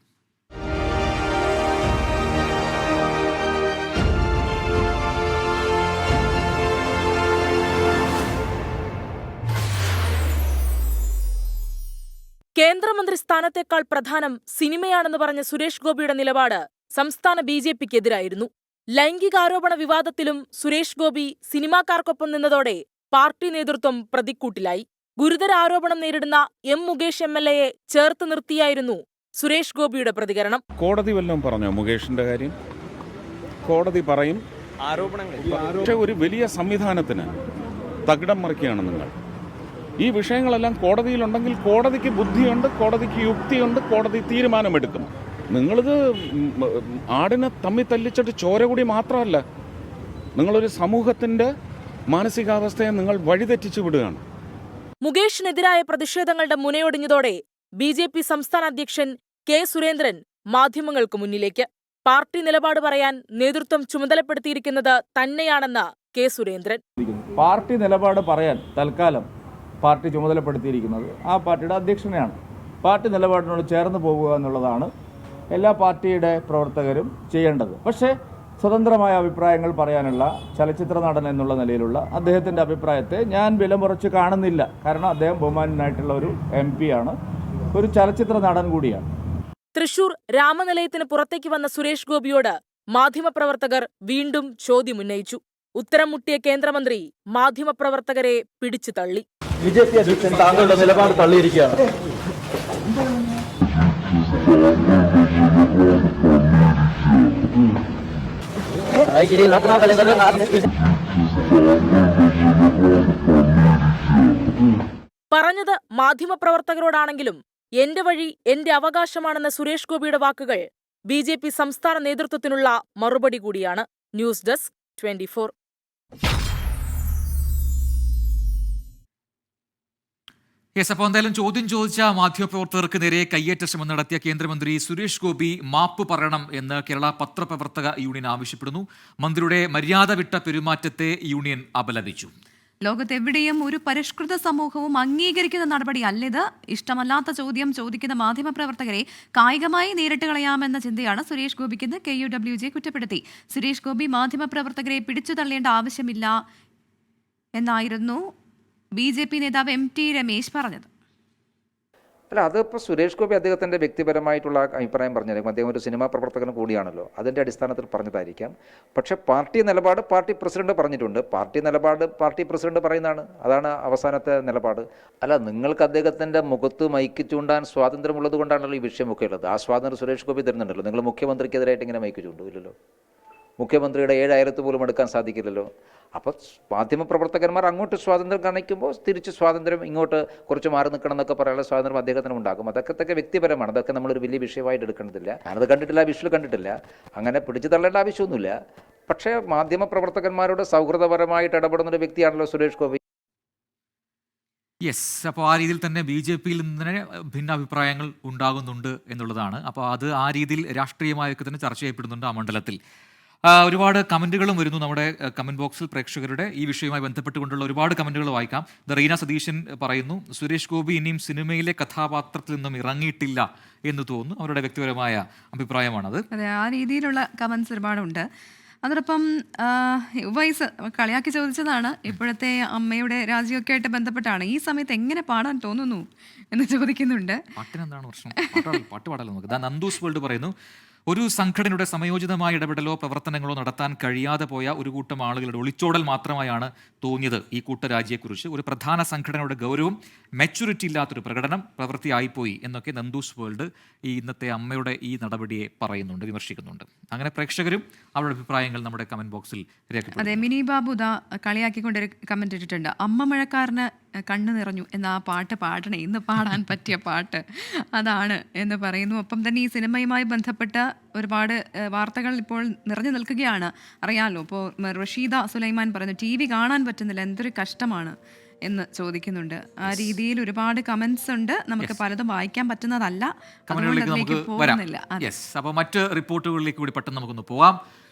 കേന്ദ്രമന്ത്രി സ്ഥാനത്തേക്കാൾ പ്രധാനം സിനിമയാണെന്ന് പറഞ്ഞ സുരേഷ് ഗോപിയുടെ നിലപാട് സംസ്ഥാന BJPക്കെതിരായിരുന്നു. ലൈംഗികാരോപണ വിവാദത്തിലും സുരേഷ് ഗോപി സിനിമാക്കാർക്കൊപ്പം നിന്നതോടെ പാർട്ടി നേതൃത്വം പ്രതിക്കൂട്ടിലായി. ഗുരുതര ആരോപണം നേരിടുന്ന മുകേഷ് MLAയെ ചേർത്ത് നിർത്തിയായിരുന്നു സുരേഷ് ഗോപിയുടെ പ്രതികരണം. കോടതി വല്ലതും പറഞ്ഞോ മുകേഷിന്റെ കാര്യം? കോടതി പറയും. പക്ഷേ ഒരു വലിയ സംവിധാനത്തിന് തകിടം മറിക്കുകയാണ് നിങ്ങൾ. ഈ വിഷയങ്ങളെല്ലാം കോടതിയിലുണ്ടെങ്കിൽ കോടതിക്ക് ബുദ്ധിയുണ്ട്, കോടതിക്ക് യുക്തിയുണ്ട്, കോടതി തീരുമാനമെടുക്കും. നിങ്ങളിത് ആടിനെ തമ്മി തല്ലിച്ചിട്ട് ചോര കൂടി മാത്രമല്ല, നിങ്ങളൊരു സമൂഹത്തിൻ്റെ മാനസികാവസ്ഥയെ നിങ്ങൾ വഴിതെറ്റിച്ചു വിടുകയാണ്. മുകേഷിനെതിരായ പ്രതിഷേധങ്ങളുടെ മുനയൊടിഞ്ഞതോടെ BJP സംസ്ഥാന അധ്യക്ഷൻ K. സുരേന്ദ്രൻ മാധ്യമങ്ങൾക്ക് മുന്നിലേക്ക്. പാർട്ടി നിലപാട് പറയാൻ നേതൃത്വം ചുമതലപ്പെടുത്തിയിരിക്കുന്നത് തന്നെയാണെന്ന് K. സുരേന്ദ്രൻ. പാർട്ടി നിലപാട് പറയാൻ തൽക്കാലം പാർട്ടി ചുമതലപ്പെടുത്തിയിരിക്കുന്നത് ആ പാർട്ടിയുടെ അധ്യക്ഷനെയാണ്. പാർട്ടി നിലപാടിനോട് ചേർന്ന് പോകുക എന്നുള്ളതാണ് എല്ലാ പാർട്ടിയുടെ പ്രവർത്തകരും ചെയ്യേണ്ടത്. പക്ഷേ സ്വതന്ത്രമായ അഭിപ്രായങ്ങൾ പറയാനുള്ള ചലച്ചിത്ര നടൻ എന്നുള്ള നിലയിലുള്ള അദ്ദേഹത്തിൻ്റെ അഭിപ്രായത്തെ ഞാൻ വിലമുറച്ച് കാണുന്നില്ല. കാരണം അദ്ദേഹം ബഹുമാനനായിട്ടുള്ള ഒരു MP ആണ്, ഒരു ചലച്ചിത്ര നടൻ കൂടിയാണ്. തൃശൂർ രാമനിലയത്തിന് പുറത്തേക്ക് വന്ന സുരേഷ് ഗോപിയോട് മാധ്യമപ്രവർത്തകർ വീണ്ടും ചോദ്യമുന്നയിച്ചു. ഉത്തരം മുട്ടിയ കേന്ദ്രമന്ത്രി മാധ്യമപ്രവർത്തകരെ പിടിച്ചു തള്ളി. BJP അധ്യക്ഷൻ താങ്കളുടെ നിലപാട് തള്ളിയിരിക്കുകയാണ്. പറഞ്ഞത് മാധ്യമപ്രവർത്തകരോടാണെങ്കിലും എന്റെ വഴി എന്റെ അവകാശമാണെന്ന സുരേഷ് ഗോപിയുടെ വാക്കുകൾ BJP സംസ്ഥാന നേതൃത്വത്തിനുള്ള മറുപടി കൂടിയാണ്. News desk 24. അപ്പോൾ എന്തായാലും ചോദ്യം ചോദിച്ച മാധ്യമപ്രവർത്തകർക്ക് നേരെ കയ്യേറ്റ ശ്രമം നടത്തിയ കേന്ദ്രമന്ത്രി സുരേഷ് ഗോപി മാപ്പ് പറയണം എന്ന് കേരള പത്രപ്രവർത്തക യൂണിയൻ ആവശ്യപ്പെടുന്നു. മന്ത്രിയുടെ മര്യാദ വിട്ട പെരുമാറ്റത്തെ യൂണിയൻ അപലപിച്ചു. ലോകത്തെവിടെയും ഒരു പരിഷ്കൃത സമൂഹവും അംഗീകരിക്കുന്ന നടപടിയല്ല ഇത്. ഇഷ്ടമല്ലാത്ത ചോദ്യം ചോദിക്കുന്ന മാധ്യമപ്രവർത്തകരെ കായികമായി നേരിട്ട് കളയാമെന്ന ചിന്തയാണ് സുരേഷ് ഗോപിക്കെന്ന് KUWJ കുറ്റപ്പെടുത്തി. സുരേഷ് ഗോപി മാധ്യമപ്രവർത്തകരെ പിടിച്ചു തള്ളേണ്ട ആവശ്യമില്ല എന്നായിരുന്നു BJP നേതാവ് MT രമേശ് പറഞ്ഞത്. അല്ല, അതിപ്പോൾ സുരേഷ് ഗോപി അദ്ദേഹത്തിൻ്റെ വ്യക്തിപരമായിട്ടുള്ള അഭിപ്രായം പറഞ്ഞായിരിക്കും. അദ്ദേഹം ഒരു സിനിമാ പ്രവർത്തകൻ കൂടിയാണല്ലോ, അതിൻ്റെ അടിസ്ഥാനത്തിൽ പറഞ്ഞതായിരിക്കാം. പക്ഷേ പാർട്ടി നിലപാട് പാർട്ടി പ്രസിഡന്റ് പറഞ്ഞിട്ടുണ്ട്. പാർട്ടി നിലപാട് പാർട്ടി പ്രസിഡന്റ് പറയുന്നതാണ്, അതാണ് അവസാനത്തെ നിലപാട്. അല്ല, നിങ്ങൾക്ക് അദ്ദേഹത്തിൻ്റെ മുഖത്ത് മൈക്ക് ചൂണ്ടാൻ സ്വാതന്ത്ര്യമുള്ളത് കൊണ്ടാണല്ലോ ഈ വിഷയമൊക്കെ ഉള്ളത്. ആ സ്വാതന്ത്ര്യം സുരേഷ് ഗോപി തരുന്നുണ്ടല്ലോ. നിങ്ങൾ മുഖ്യമന്ത്രിക്കെതിരായിട്ട് ഇങ്ങനെ മൈക്ക് ചൂണ്ടില്ലല്ലോ. മുഖ്യമന്ത്രിയുടെ 7 അയലത്ത് പോലും എടുക്കാൻ സാധിക്കില്ലല്ലോ. അപ്പോൾ മാധ്യമപ്രവർത്തകന്മാർ അങ്ങോട്ട് സ്വാതന്ത്ര്യം കാണിക്കുമ്പോൾ തിരിച്ച് സ്വാതന്ത്ര്യം ഇങ്ങോട്ട് കുറച്ച് മാറി നിൽക്കണം എന്നൊക്കെ പറയാനുള്ള സ്വാതന്ത്ര്യം അദ്ദേഹത്തിന് ഉണ്ടാകും. അതൊക്കെ വ്യക്തിപരമാണ്. അതൊക്കെ നമ്മളൊരു വലിയ വിഷയമായിട്ട് എടുക്കേണ്ടതില്ല. ഞാനത് കണ്ടിട്ടില്ല, വിഷ്വൽ കണ്ടിട്ടില്ല. അങ്ങനെ പിടിച്ചു തള്ളേണ്ട ആവശ്യമൊന്നുമില്ല. പക്ഷേ മാധ്യമപ്രവർത്തകന്മാരോട് സൗഹൃദപരമായിട്ട് ഇടപെടുന്ന ഒരു വ്യക്തിയാണല്ലോ സുരേഷ് ഗോപി. യെസ്, അപ്പോൾ ആ രീതിയിൽ തന്നെ BJPയിൽ നിന്ന് തന്നെ ഭിന്നാഭിപ്രായങ്ങൾ ഉണ്ടാകുന്നുണ്ട് എന്നുള്ളതാണ്. അപ്പോൾ അത് ആ രീതിയിൽ രാഷ്ട്രീയമായൊക്കെ തന്നെ ചർച്ച ചെയ്യപ്പെടുന്നുണ്ട് ആ മണ്ഡലത്തിൽ. ഒരുപാട് കമൻറ്റുകളും വരുന്നു നമ്മുടെ കമൻറ്റ് ബോക്സിൽ. പ്രേക്ഷകരുടെ ഈ വിഷയവുമായി ബന്ധപ്പെട്ടുകൊണ്ടുള്ള ഒരുപാട് കമൻറ്റുകൾ വായിക്കാം. റീന സതീശൻ പറയുന്നു, സുരേഷ് ഗോപി ഇനിയും സിനിമയിലെ കഥാപാത്രത്തിൽ നിന്നും ഇറങ്ങിയിട്ടില്ല എന്ന് തോന്നുന്നു. അവരുടെ വ്യക്തിപരമായ അഭിപ്രായമാണത്. അതെ, ആ രീതിയിലുള്ള കമൻസ് ഒരുപാടുണ്ട്. അതോടൊപ്പം വയസ്സ് കളിയാക്കി ചോദിച്ചതാണ്, ഇപ്പോഴത്തെ അമ്മയുടെ രാജിയൊക്കെ ആയിട്ട് ബന്ധപ്പെട്ടാണ്, ഈ സമയത്ത് എങ്ങനെ പാടാൻ തോന്നുന്നു എന്ന് ചോദിക്കുന്നുണ്ട്. പാട്ടിനെന്താണ് പ്രശ്നം? പാട്ട് പാടാലോ നമുക്ക്. നന്ദൂസ് വേൾഡ് പറയുന്നു, ഒരു സംഘടനയുടെ സമയോചിതമായ ഇടപെടലോ പ്രവർത്തനങ്ങളോ നടത്താൻ കഴിയാതെ പോയ ഒരു കൂട്ടം ആളുകളുടെ ഒളിച്ചോടൽ മാത്രമായാണ് തോന്നിയത് ഈ കൂട്ടരാജിയെക്കുറിച്ച്. ഒരു പ്രധാന സംഘടനയുടെ ഗൗരവം, മെച്യൂരിറ്റി ഇല്ലാത്തൊരു പ്രവൃത്തിയായിപ്പോയി എന്നൊക്കെ നന്ദൂസ് വേൾഡ് ഈ ഇന്നത്തെ അമ്മയുടെ ഈ നടപടിയെ പറയുന്നുണ്ട്, വിമർശിക്കുന്നുണ്ട്. അങ്ങനെ പ്രേക്ഷകരും അവരുടെ അഭിപ്രായങ്ങൾ നമ്മുടെ കമന്റ് ബോക്സിൽ രേഖപ്പെടുത്തും. അതെ, മിനി ബാബു കളിയാക്കിക്കൊണ്ടൊരു കമന്റ് ഇട്ടിട്ടുണ്ട്, അമ്മ മഴക്കാരന് കണ്ണു നിറഞ്ഞു എന്ന ആ പാട്ട് പാടണേ, ഇന്ന് പാടാൻ പറ്റിയ പാട്ട് അതാണ് എന്ന് പറയുന്നു. ഒപ്പം തന്നെ ഈ സിനിമയുമായി ബന്ധപ്പെട്ട ഒരുപാട് വാർത്തകൾ ഇപ്പോൾ നിറഞ്ഞു നിൽക്കുകയാണ്, അറിയാമല്ലോ. ഇപ്പോൾ റഷീദ സുലൈമാൻ പറയുന്നു, TV കാണാൻ പറ്റുന്നില്ല, എന്തൊരു കഷ്ടമാണ് എന്ന് ചോദിക്കുന്നുണ്ട്. ആ രീതിയിൽ ഒരുപാട് കമന്റ്സ് ഉണ്ട്, നമുക്ക് പലതും വായിക്കാൻ പറ്റുന്നതല്ല, പോകുന്നില്ല. അപ്പോൾ മറ്റ് റിപ്പോർട്ടുകളിലേക്ക് കൂടി പെട്ടെന്ന് നമുക്കൊന്ന് പോവാം.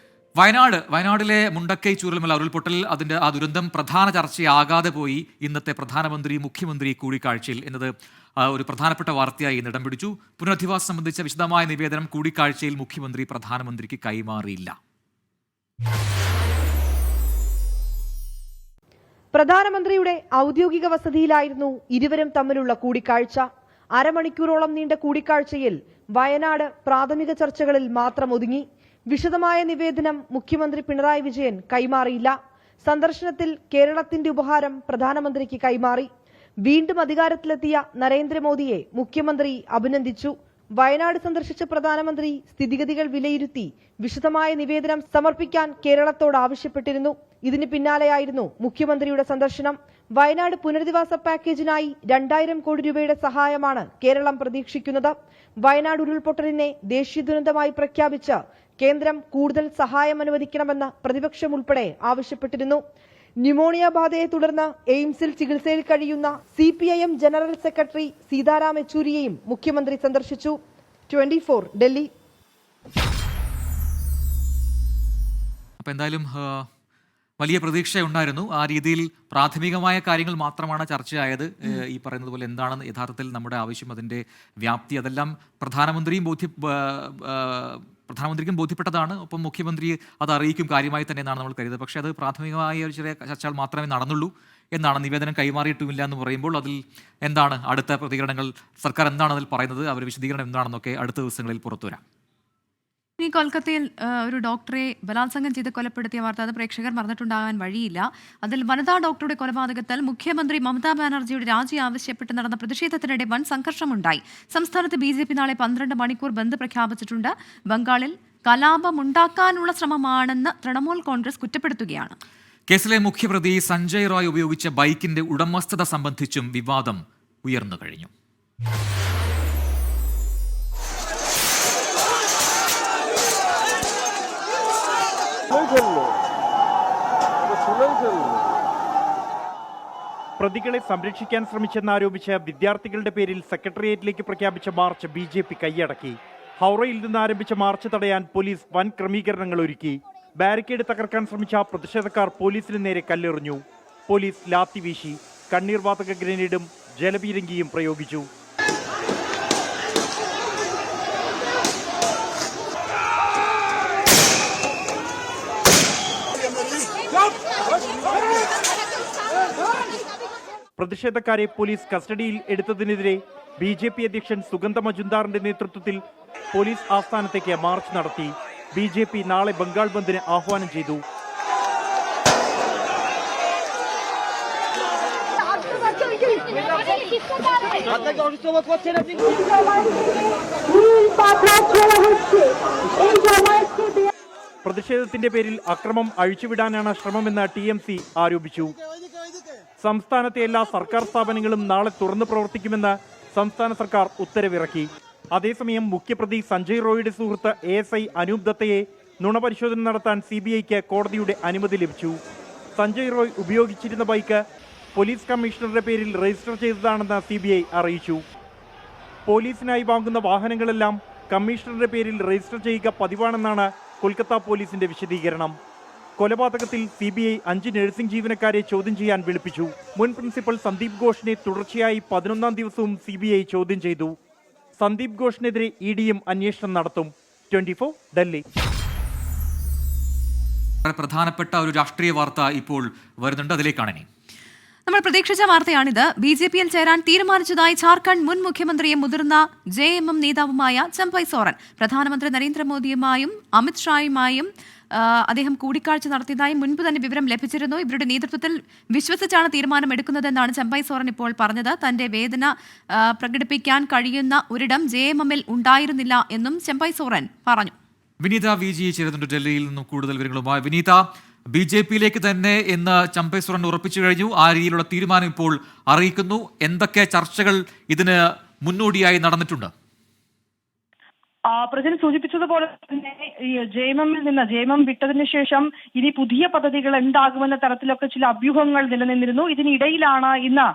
വയനാടിലെ മുണ്ടക്കൈ ചൂരൽമല ഉരുൾപൊട്ടൽ, അതിൻ്റെ ആ ദുരന്തം പ്രധാന ചർച്ചയാകാതെ പോയി ഇന്നത്തെ പ്രധാനമന്ത്രി മുഖ്യമന്ത്രി കൂടിക്കാഴ്ചയിൽ എന്നത് ഒരു പ്രധാനപ്പെട്ട വാർത്തയായി ഇന്ന് ഇടം പിടിച്ചു. പുനരധിവാസം സംബന്ധിച്ച വിശദമായ നിവേദനം കൂടിക്കാഴ്ചയിൽ മുഖ്യമന്ത്രി പ്രധാനമന്ത്രിക്ക് കൈമാറിയില്ല. പ്രധാനമന്ത്രിയുടെ ഔദ്യോഗിക വസതിയിലായിരുന്നു ഇരുവരും തമ്മിലുള്ള കൂടിക്കാഴ്ച. അരമണിക്കൂറോളം നീണ്ട കൂടിക്കാഴ്ചയിൽ വയനാട് പ്രാഥമിക ചർച്ചകളിൽ മാത്രം ഒതുങ്ങി. വിശദമായ നിവേദനം മുഖ്യമന്ത്രി പിണറായി വിജയൻ കൈമാറിയില്ല. സന്ദർശനത്തിൽ കേരളത്തിന്റെ ഉപഹാരം പ്രധാനമന്ത്രിക്ക് കൈമാറി. വീണ്ടും അധികാരത്തിലെത്തിയ നരേന്ദ്രമോദിയെ മുഖ്യമന്ത്രി അഭിനന്ദിച്ചു. വയനാട് സന്ദർശിച്ച പ്രധാനമന്ത്രി സ്ഥിതിഗതികൾ വിലയിരുത്തി വിശദമായ നിവേദനം സമർപ്പിക്കാൻ കേരളത്തോട് ആവശ്യപ്പെട്ടിരുന്നു. ഇതിന് പിന്നാലെയായിരുന്നു മുഖ്യമന്ത്രിയുടെ സന്ദർശനം. വയനാട് പുനരധിവാസ പാക്കേജിനായി 2000 കോടി രൂപയുടെ സഹായമാണ് കേരളം പ്രതീക്ഷിക്കുന്നത്. വയനാട് ഉരുൾപൊട്ടലിനെ ദേശീയ ദുരന്തമായി പ്രഖ്യാപിച്ച് കേന്ദ്രം കൂടുതൽ സഹായം അനുവദിക്കണമെന്ന് പ്രതിപക്ഷം ഉൾപ്പെടെ ആവശ്യപ്പെട്ടിരുന്നു. ന്യൂമോണിയ ബാധയെ തുടർന്ന് എയിംസിൽ ചികിത്സയിൽ കഴിയുന്ന CPIM ജനറൽ സെക്രട്ടറി സീതാറാം യെച്ചൂരിയെയും മുഖ്യമന്ത്രി സന്ദർശിച്ചു. 24 ഡൽഹി. അപ്പോൾ എന്തായാലും വലിയ പ്രതീക്ഷയുണ്ടായിരുന്നു. ആ രീതിയിൽ പ്രാഥമികമായ കാര്യങ്ങൾ മാത്രമാണ് ചർച്ചയായത്. ഈ പറയുന്നത് പോലെ എന്താണ് യഥാർത്ഥത്തിൽ നമ്മുടെ ആവശ്യം, അതിൻ്റെ വ്യാപ്തി, അതെല്ലാം പ്രധാനമന്ത്രിക്കും ബോധ്യപ്പെട്ടതാണ്. ഒപ്പം മുഖ്യമന്ത്രി അത് അറിയിക്കും കാര്യമായി തന്നെ എന്നാണ് നമ്മൾ കരുതുന്നത്. പക്ഷേ അത് പ്രാഥമികമായ ഒരു ചെറിയ ചർച്ചകൾ മാത്രമേ നടന്നുള്ളൂ എന്നാണ്. നിവേദനം കൈമാറിയിട്ടുമില്ല എന്ന് പറയുമ്പോൾ അതിൽ എന്താണ് അടുത്ത പ്രതികരണങ്ങൾ, സർക്കാർ എന്താണ് അതിൽ പറയുന്നത്, അവർ വിശദീകരണം എന്താണെന്നൊക്കെ അടുത്ത ദിവസങ്ങളിൽ പുറത്തുവരാം. ഈ കൊൽക്കത്തയിൽ ഒരു ഡോക്ടറെ ബലാത്സംഗം ചെയ്ത് കൊലപ്പെടുത്തിയ വാർത്ത അത് പ്രേക്ഷകർ മറന്നിട്ടുണ്ടാകാൻ വഴിയില്ല. അതിൽ വനിതാ ഡോക്ടറുടെ കൊലപാതകത്തിൽ മുഖ്യമന്ത്രി മമതാ ബാനർജിയുടെ രാജി ആവശ്യപ്പെട്ട് നടന്ന പ്രതിഷേധത്തിനിടെ വൻ സംഘർഷമുണ്ടായി. സംസ്ഥാനത്ത് BJP നാളെ 12 മണിക്കൂർ ബന്ദ് പ്രഖ്യാപിച്ചിട്ടുണ്ട്. ബംഗാളിൽ കലാപമുണ്ടാക്കാനുള്ള ശ്രമമാണെന്ന് തൃണമൂൽ കോൺഗ്രസ് കുറ്റപ്പെടുത്തുകയാണ്. കേസിലെ മുഖ്യപ്രതി സഞ്ജയ് റോയ് ഉപയോഗിച്ച ബൈക്കിന്റെ ഉടമസ്ഥത സംബന്ധിച്ചും വിവാദം ഉയർന്നു കഴിഞ്ഞു. പ്രതികളെ സംരക്ഷിക്കാൻ ശ്രമിച്ചെന്നാരോപിച്ച് വിദ്യാർത്ഥികളുടെ പേരിൽ സെക്രട്ടേറിയറ്റിലേക്ക് പ്രഖ്യാപിച്ച മാർച്ച് BJP കൈയടക്കി. ഹൗറയിൽ നിന്ന് ആരംഭിച്ച മാർച്ച് തടയാൻ പോലീസ് വൻ ക്രമീകരണങ്ങൾ ഒരുക്കി. ബാരിക്കേഡ് തകർക്കാൻ ശ്രമിച്ച പ്രതിഷേധക്കാർ പോലീസിന് നേരെ കല്ലെറിഞ്ഞു. പോലീസ് ലാത്തി വീശി, കണ്ണീർവാതക ഗ്രനേഡും ജലപീരങ്കിയും പ്രയോഗിച്ചു. പ്രതിഷേധക്കാരെ പോലീസ് കസ്റ്റഡിയിൽ എടുത്തതിനെതിരെ BJP അധ്യക്ഷൻ സുഗന്ധ മജുംദാറിന്റെ നേതൃത്വത്തിൽ പോലീസ് ആസ്ഥാനത്തേക്ക് മാർച്ച് നടത്തി. BJP നാളെ ബംഗാൾ ബന്ദിന് ആഹ്വാനം ചെയ്തു. പ്രതിഷേധത്തിന്റെ പേരിൽ അക്രമം അഴിച്ചുവിടാനാണ് ശ്രമമെന്ന് TMC ആരോപിച്ചു. സംസ്ഥാനത്തെ എല്ലാ സർക്കാർ സ്ഥാപനങ്ങളും നാളെ തുറന്നു പ്രവർത്തിക്കുമെന്ന് സംസ്ഥാന സർക്കാർ ഉത്തരവിറക്കി. അതേസമയം മുഖ്യപ്രതി സഞ്ജയ് റോയിയുടെ സുഹൃത്ത് ASI അനൂപ് ദത്തയെ നുണപരിശോധന നടത്താൻ CBIക്ക് കോടതിയുടെ അനുമതി ലഭിച്ചു. സഞ്ജയ് റോയ് ഉപയോഗിച്ചിരുന്ന ബൈക്ക് പോലീസ് കമ്മീഷണറുടെ പേരിൽ രജിസ്റ്റർ ചെയ്തതാണെന്ന് CBI അറിയിച്ചു. പോലീസിനായി വാങ്ങുന്ന വാഹനങ്ങളെല്ലാം കമ്മീഷണറുടെ പേരിൽ രജിസ്റ്റർ ചെയ്യുക പതിവാണെന്നാണ് കൊൽക്കത്ത പോലീസിന്റെ വിശദീകരണം. കൊലപാതകത്തിൽ CBI 5 നഴ്സിംഗ് ജീവനക്കാരെ ചോദ്യം ചെയ്യാൻ വിളിപ്പിച്ചു. മുൻ പ്രിൻസിപ്പൽ സന്ദീപ് ഘോഷിനെ തുടർച്ചയായി 11ാം ദിവസവും CBI ചോദ്യം ചെയ്തു. സന്ദീപ് ഘോഷിനെതിരെ EDയും അന്വേഷണം നടത്തും. 24 ഡൽഹി. പ്രധാനപ്പെട്ട ഒരു രാഷ്ട്രീയ വാർത്ത ഇപ്പോൾ വരുന്നുണ്ട്, അതിലേക്കാണ് ഇനി. നമ്മൾ പ്രതീക്ഷിച്ച വാർത്തയാണിത്. BJPയിൽ ചേരാൻ തീരുമാനിച്ചതായി ജാർഖണ്ഡ് മുൻ മുഖ്യമന്ത്രിയും മുതിർന്ന JMM നേതാവുമായ ചമ്പൈ സോറൻ പ്രധാനമന്ത്രി നരേന്ദ്രമോദിയുമായും അമിത് ഷായുമായും അദ്ദേഹം കൂടിക്കാഴ്ച നടത്തിയതായി മുൻപ് തന്നെ വിവരം ലഭിച്ചിരുന്നു. ഇവരുടെ നേതൃത്വത്തിൽ വിശ്വസിച്ചാണ് തീരുമാനം എടുക്കുന്നതെന്നാണ് ചമ്പൈ സോറൻ ഇപ്പോൾ പറഞ്ഞത്. തന്റെ വേദന പ്രകടിപ്പിക്കാൻ കഴിയുന്ന ഒരിടം JMMൽ ഉണ്ടായിരുന്നില്ല എന്നും ചമ്പൈ സോറൻ പറഞ്ഞു. വിനീത VG ചേരുന്നുണ്ട് ഡൽഹിയിൽ നിന്നും കൂടുതൽ വിവരങ്ങളുമായി. വിനീത, BJPയിലേക്ക് തന്നെ എന്ന് ചമ്പൈ സോറൻ ഉറപ്പിച്ചു കഴിഞ്ഞു. ആ രീതിയിലുള്ള തീരുമാനം ഇപ്പോൾ അറിയിക്കുന്നു. എന്തൊക്കെ ചർച്ചകൾ ഇതിന് മുന്നോടിയായി നടന്നിട്ടുണ്ട്? പ്രജൻ സൂചിപ്പിച്ചതുപോലെ തന്നെ ഈ JMM വിട്ടതിന് ശേഷം ഇനി പുതിയ പദ്ധതികൾ ഉണ്ടാകുമെന്ന തരത്തിലൊക്കെ ചില അഭ്യൂഹങ്ങൾ നിലനിന്നിരുന്നു. ഇതിനിടയിലാണ് ഇന്ന്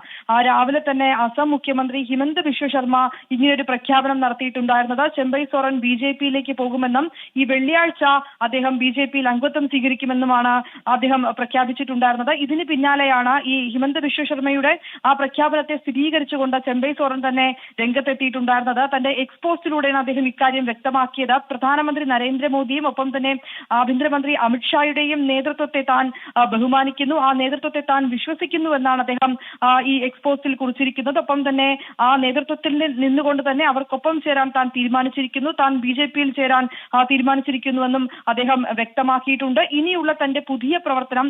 രാവിലെ തന്നെ അസം മുഖ്യമന്ത്രി ഹിമന്ത് ബിശ്വ ശർമ്മ ഇങ്ങനെയൊരു പ്രഖ്യാപനം നടത്തിയിട്ടുണ്ടായിരുന്നത്. ചെമ്പൈ സോറൻ BJPയിലേക്ക് പോകുമെന്നും ഈ വെള്ളിയാഴ്ച അദ്ദേഹം BJPയിൽ അംഗത്വം സ്വീകരിക്കുമെന്നുമാണ് അദ്ദേഹം പ്രഖ്യാപിച്ചിട്ടുണ്ടായിരുന്നത്. ഇതിന് പിന്നാലെയാണ് ഈ ഹിമന്ത് ബിശ്വ ശർമ്മയുടെ ആ പ്രഖ്യാപനത്തെ സ്ഥിരീകരിച്ചുകൊണ്ട് ചെമ്പൈ സോറൻ തന്നെ രംഗത്തെത്തിയിട്ടുണ്ടായിരുന്നത്. തന്റെ എക്സ്പോസ്റ്റിലൂടെയാണ് അദ്ദേഹം ഇക്കാര്യം വ്യക്തമാക്കിയത്. പ്രധാനമന്ത്രി നരേന്ദ്രമോദിയും ഒപ്പം തന്നെ ആഭ്യന്തരമന്ത്രി അമിത്ഷായുടെയും നേതൃത്വത്തെ താൻ ബഹുമാനിക്കുന്നു, ആ നേതൃത്വത്തെ താൻ വിശ്വസിക്കുന്നു എന്നാണ് അദ്ദേഹം ഈ എക്സ്പോസിൽ കുറിച്ചിരിക്കുന്നത്. ഒപ്പം തന്നെ ആ നേതൃത്വത്തിൽ നിന്നുകൊണ്ട് തന്നെ അവർക്കൊപ്പം ചേരാൻ താൻ തീരുമാനിച്ചിരിക്കുന്നു, താൻ BJPയിൽ ചേരാൻ തീരുമാനിച്ചിരിക്കുന്നുവെന്നും അദ്ദേഹം വ്യക്തമാക്കിയിട്ടുണ്ട്. ഇനിയുള്ള തന്റെ പുതിയ പ്രവർത്തനം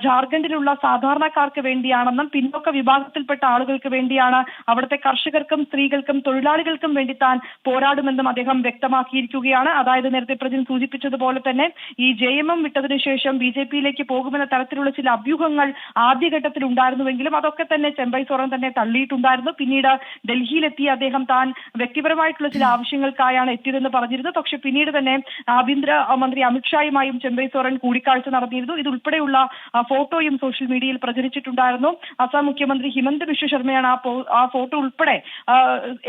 ജാർഖണ്ഡിലുള്ള സാധാരണക്കാർക്ക് വേണ്ടിയാണെന്നും പിന്നോക്ക വിഭാഗത്തിൽപ്പെട്ട ആളുകൾക്ക് വേണ്ടിയാണ്, അവിടുത്തെ കർഷകർക്കും സ്ത്രീകൾക്കും തൊഴിലാളികൾക്കും വേണ്ടി താൻ പോരാടുമെന്നും അദ്ദേഹം വ്യക്തമാക്കിയിരിക്കുകയാണ്. അതായത് നേരത്തെ പ്രജൻ സൂചിപ്പിച്ചതുപോലെ തന്നെ ഈ JMM വിട്ടതിനു ശേഷം BJPയിലേക്ക് പോകുമെന്ന തരത്തിലുള്ള ചില അഭ്യൂഹങ്ങൾ ആദ്യഘട്ടത്തിൽ ഉണ്ടായിരുന്നുവെങ്കിലും അതൊക്കെ തന്നെ ചെമ്പൈ സോറൻ തന്നെ തള്ളിയിട്ടുണ്ടായിരുന്നു. പിന്നീട് ഡൽഹിയിലെത്തിയ അദ്ദേഹം താൻ വ്യക്തിപരമായിട്ടുള്ള ചില ആവശ്യങ്ങൾക്കായാണ് എത്തിയതെന്ന് പറഞ്ഞിരുന്നു. പക്ഷെ പിന്നീട് തന്നെ ആഭ്യന്തര മന്ത്രി അമിത്ഷായുമായും ചെമ്പൈ സോറൻ കൂടിക്കാഴ്ച നടത്തിയിരുന്നു. ഇതുൾപ്പെടെയുള്ള ഫോട്ടോയും സോഷ്യൽ മീഡിയയിൽ പ്രചരിച്ചിട്ടുണ്ടായിരുന്നു. അസം മുഖ്യമന്ത്രി ഹിമന്ത് ബിശ്വ ശർമ്മയാണ് ആ ഫോട്ടോ ഉൾപ്പെടെ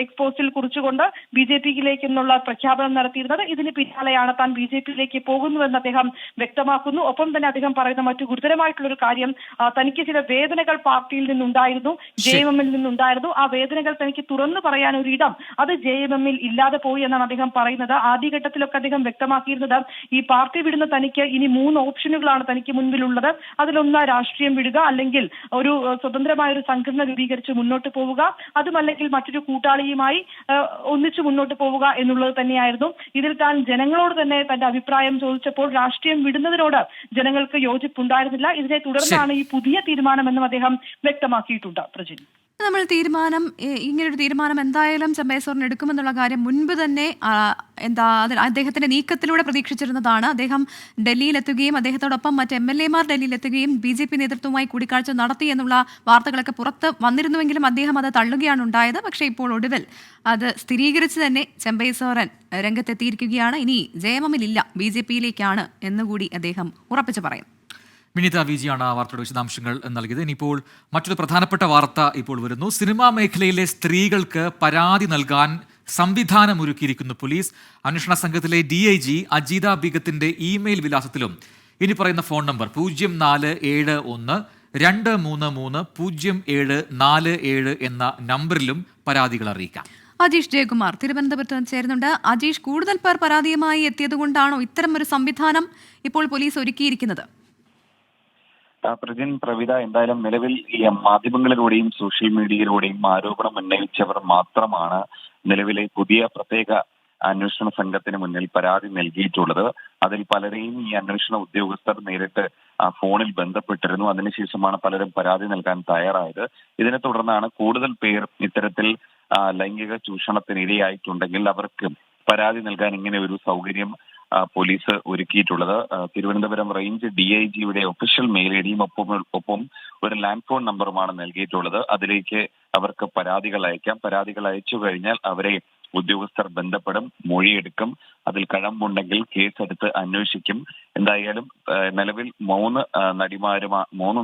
എക്സ്പോസിൽ കുറിച്ചുകൊണ്ട് BJPയിലേക്ക് എന്നുള്ള പ്രഖ്യാപനം നടത്തിയിരുന്നത്. ഇതിന് പിന്നാലെയാണ് താൻ BJPയിലേക്ക് പോകുന്നുവെന്ന് അദ്ദേഹം വ്യക്തമാക്കുന്നു. ഒപ്പം തന്നെ അദ്ദേഹം പറയുന്ന മറ്റു ഗുരുതരമായിട്ടുള്ള ഒരു കാര്യം, തനിക്ക് ചില വേദനകൾ പാർട്ടിയിൽ നിന്നുണ്ടായിരുന്നു, JMMൽ നിന്നുണ്ടായിരുന്നു. ആ വേദനകൾ തനിക്ക് തുറന്നു പറയാൻ ഒരിടം അത് JMMൽ ഇല്ലാതെ പോയി എന്നാണ് അദ്ദേഹം പറയുന്നത്. ആദ്യഘട്ടത്തിലൊക്കെ അദ്ദേഹം വ്യക്തമാക്കിയിരുന്നത് ഈ പാർട്ടി വിടുന്ന തനിക്ക് ഇനി 3 ഓപ്ഷനുകളാണ് തനിക്ക് മുൻപിലുള്ളത്. അതിലൊന്ന് രാഷ്ട്രീയം വിടുക, അല്ലെങ്കിൽ ഒരു സ്വതന്ത്രമായ ഒരു സംഘടന രൂപീകരിച്ച് മുന്നോട്ട് പോവുക, അതുമല്ലെങ്കിൽ മറ്റൊരു കൂട്ടാളിയുമായി ഒന്നിച്ചു മുന്നോട്ട് പോവുക എന്നുള്ളത് തന്നെയായിരുന്നു. ഇതിൽ താൻ ജനങ്ങളോട് തന്നെ തന്റെ അഭിപ്രായം ചോദിച്ചപ്പോൾ രാഷ്ട്രീയം വിടുന്നതിനോട് ജനങ്ങൾക്ക് യോജിപ്പുണ്ടായിരുന്നില്ല. ഇതിനെ തുടർന്നാണ് ഈ പുതിയ തീരുമാനമെന്നും അദ്ദേഹം വ്യക്തമാക്കിയിട്ടുണ്ട്. പ്രജിൻ, നമ്മൾ ഇങ്ങനൊരു തീരുമാനം എന്തായാലും ചമ്പൈ സോറൻ എടുക്കുമെന്നുള്ള കാര്യം മുൻപ് തന്നെ അദ്ദേഹത്തിന്റെ നീക്കത്തിലൂടെ പ്രതീക്ഷിച്ചിരുന്നതാണ്. അദ്ദേഹം ഡൽഹിയിലെത്തുകയും അദ്ദേഹത്തോടൊപ്പം മറ്റ് MLA-മാർ ഡൽഹിയിലെത്തുകയും BJP നേതൃത്വവുമായി കൂടിക്കാഴ്ച നടത്തി എന്നുള്ള വാർത്തകളൊക്കെ പുറത്ത് വന്നിരുന്നുവെങ്കിലും അദ്ദേഹം അത് തള്ളുകയാണ് ഉണ്ടായത്. പക്ഷേ ഇപ്പോൾ ഒടുവിൽ അത് സ്ഥിരീകരിച്ച് തന്നെ ചമ്പൈ സോറൻ രംഗത്തെത്തിയിരിക്കുകയാണ്. ഇനി JMMൽ ഇല്ല, BJPയിലേക്കാണ് എന്നുകൂടി അദ്ദേഹം ഉറപ്പിച്ചു പറയും. വിനീത VG ആണ് ആ വാർത്തയുടെ വിശദാംശങ്ങൾ നൽകിയത്. ഇനിയിപ്പോൾ മറ്റൊരു പ്രധാനപ്പെട്ട വാർത്ത ഇപ്പോൾ വരുന്നു. സിനിമാ മേഖലയിലെ സ്ത്രീകൾക്ക് പരാതി നൽകാൻ സംവിധാനമൊരുക്കിയിരിക്കുന്നു പോലീസ്. അന്വേഷണ സംഘത്തിലെ DIG അജീത ബീഗത്തിന്റെ ഇമെയിൽ വിലാസത്തിലും ഇനി പറയുന്ന ഫോൺ നമ്പർ 0471 233-0747 എന്ന നമ്പറിലും പരാതികൾ അറിയിക്കാം. അജീഷ് ജയകുമാർ തിരുവനന്തപുരത്ത് ചേരുന്നുണ്ട്. അജീഷ്, കൂടുതൽ പേർ പരാതിയുമായി എത്തിയതുകൊണ്ടാണോ ഇത്തരം ഒരു സംവിധാനം ഇപ്പോൾ പോലീസ് ഒരുക്കിയിരിക്കുന്നത്? പ്രവിത, എന്തായാലും നിലവിൽ ഈ മാധ്യമങ്ങളിലൂടെയും സോഷ്യൽ മീഡിയയിലൂടെയും ആരോപണം ഉന്നയിച്ചവർ മാത്രമാണ് നിലവിലെ പുതിയ പ്രത്യേക അന്വേഷണ സംഘത്തിന് മുന്നിൽ പരാതി നൽകിയിട്ടുള്ളത്. അതിൽ പലരെയും ഈ അന്വേഷണ ഉദ്യോഗസ്ഥർ നേരിട്ട് ഫോണിൽ ബന്ധപ്പെട്ടിരുന്നു. അതിനുശേഷമാണ് പലരും പരാതി നൽകാൻ തയ്യാറായത്. ഇതിനെ തുടർന്നാണ് കൂടുതൽ പേർ ഇത്തരത്തിൽ ലൈംഗിക ചൂഷണത്തിന് ഇരയായിട്ടുണ്ടെങ്കിൽ അവർക്ക് പരാതി നൽകാൻ ഇങ്ങനെ ഒരു സൗകര്യം പോലീസ് ഒരുക്കിയിട്ടുള്ളത്. തിരുവനന്തപുരം റേഞ്ച് DIGയുടെ ഒഫീഷ്യൽ മെയിൽ ഐഡിയും ഒപ്പം ഒരു ലാൻഡ് ഫോൺ നമ്പറുമാണ് നൽകിയിട്ടുള്ളത്. അതിലേക്ക് അവർക്ക് പരാതികൾ അയക്കാം. പരാതികൾ അയച്ചു കഴിഞ്ഞാൽ അവരെ ഉദ്യോഗസ്ഥർ ബന്ധപ്പെടും, മൊഴിയെടുക്കും. അതിൽ കഴമ്പുണ്ടെങ്കിൽ കേസെടുത്ത് അന്വേഷിക്കും. എന്തായാലും നിലവിൽ 3 നടിമാരും 3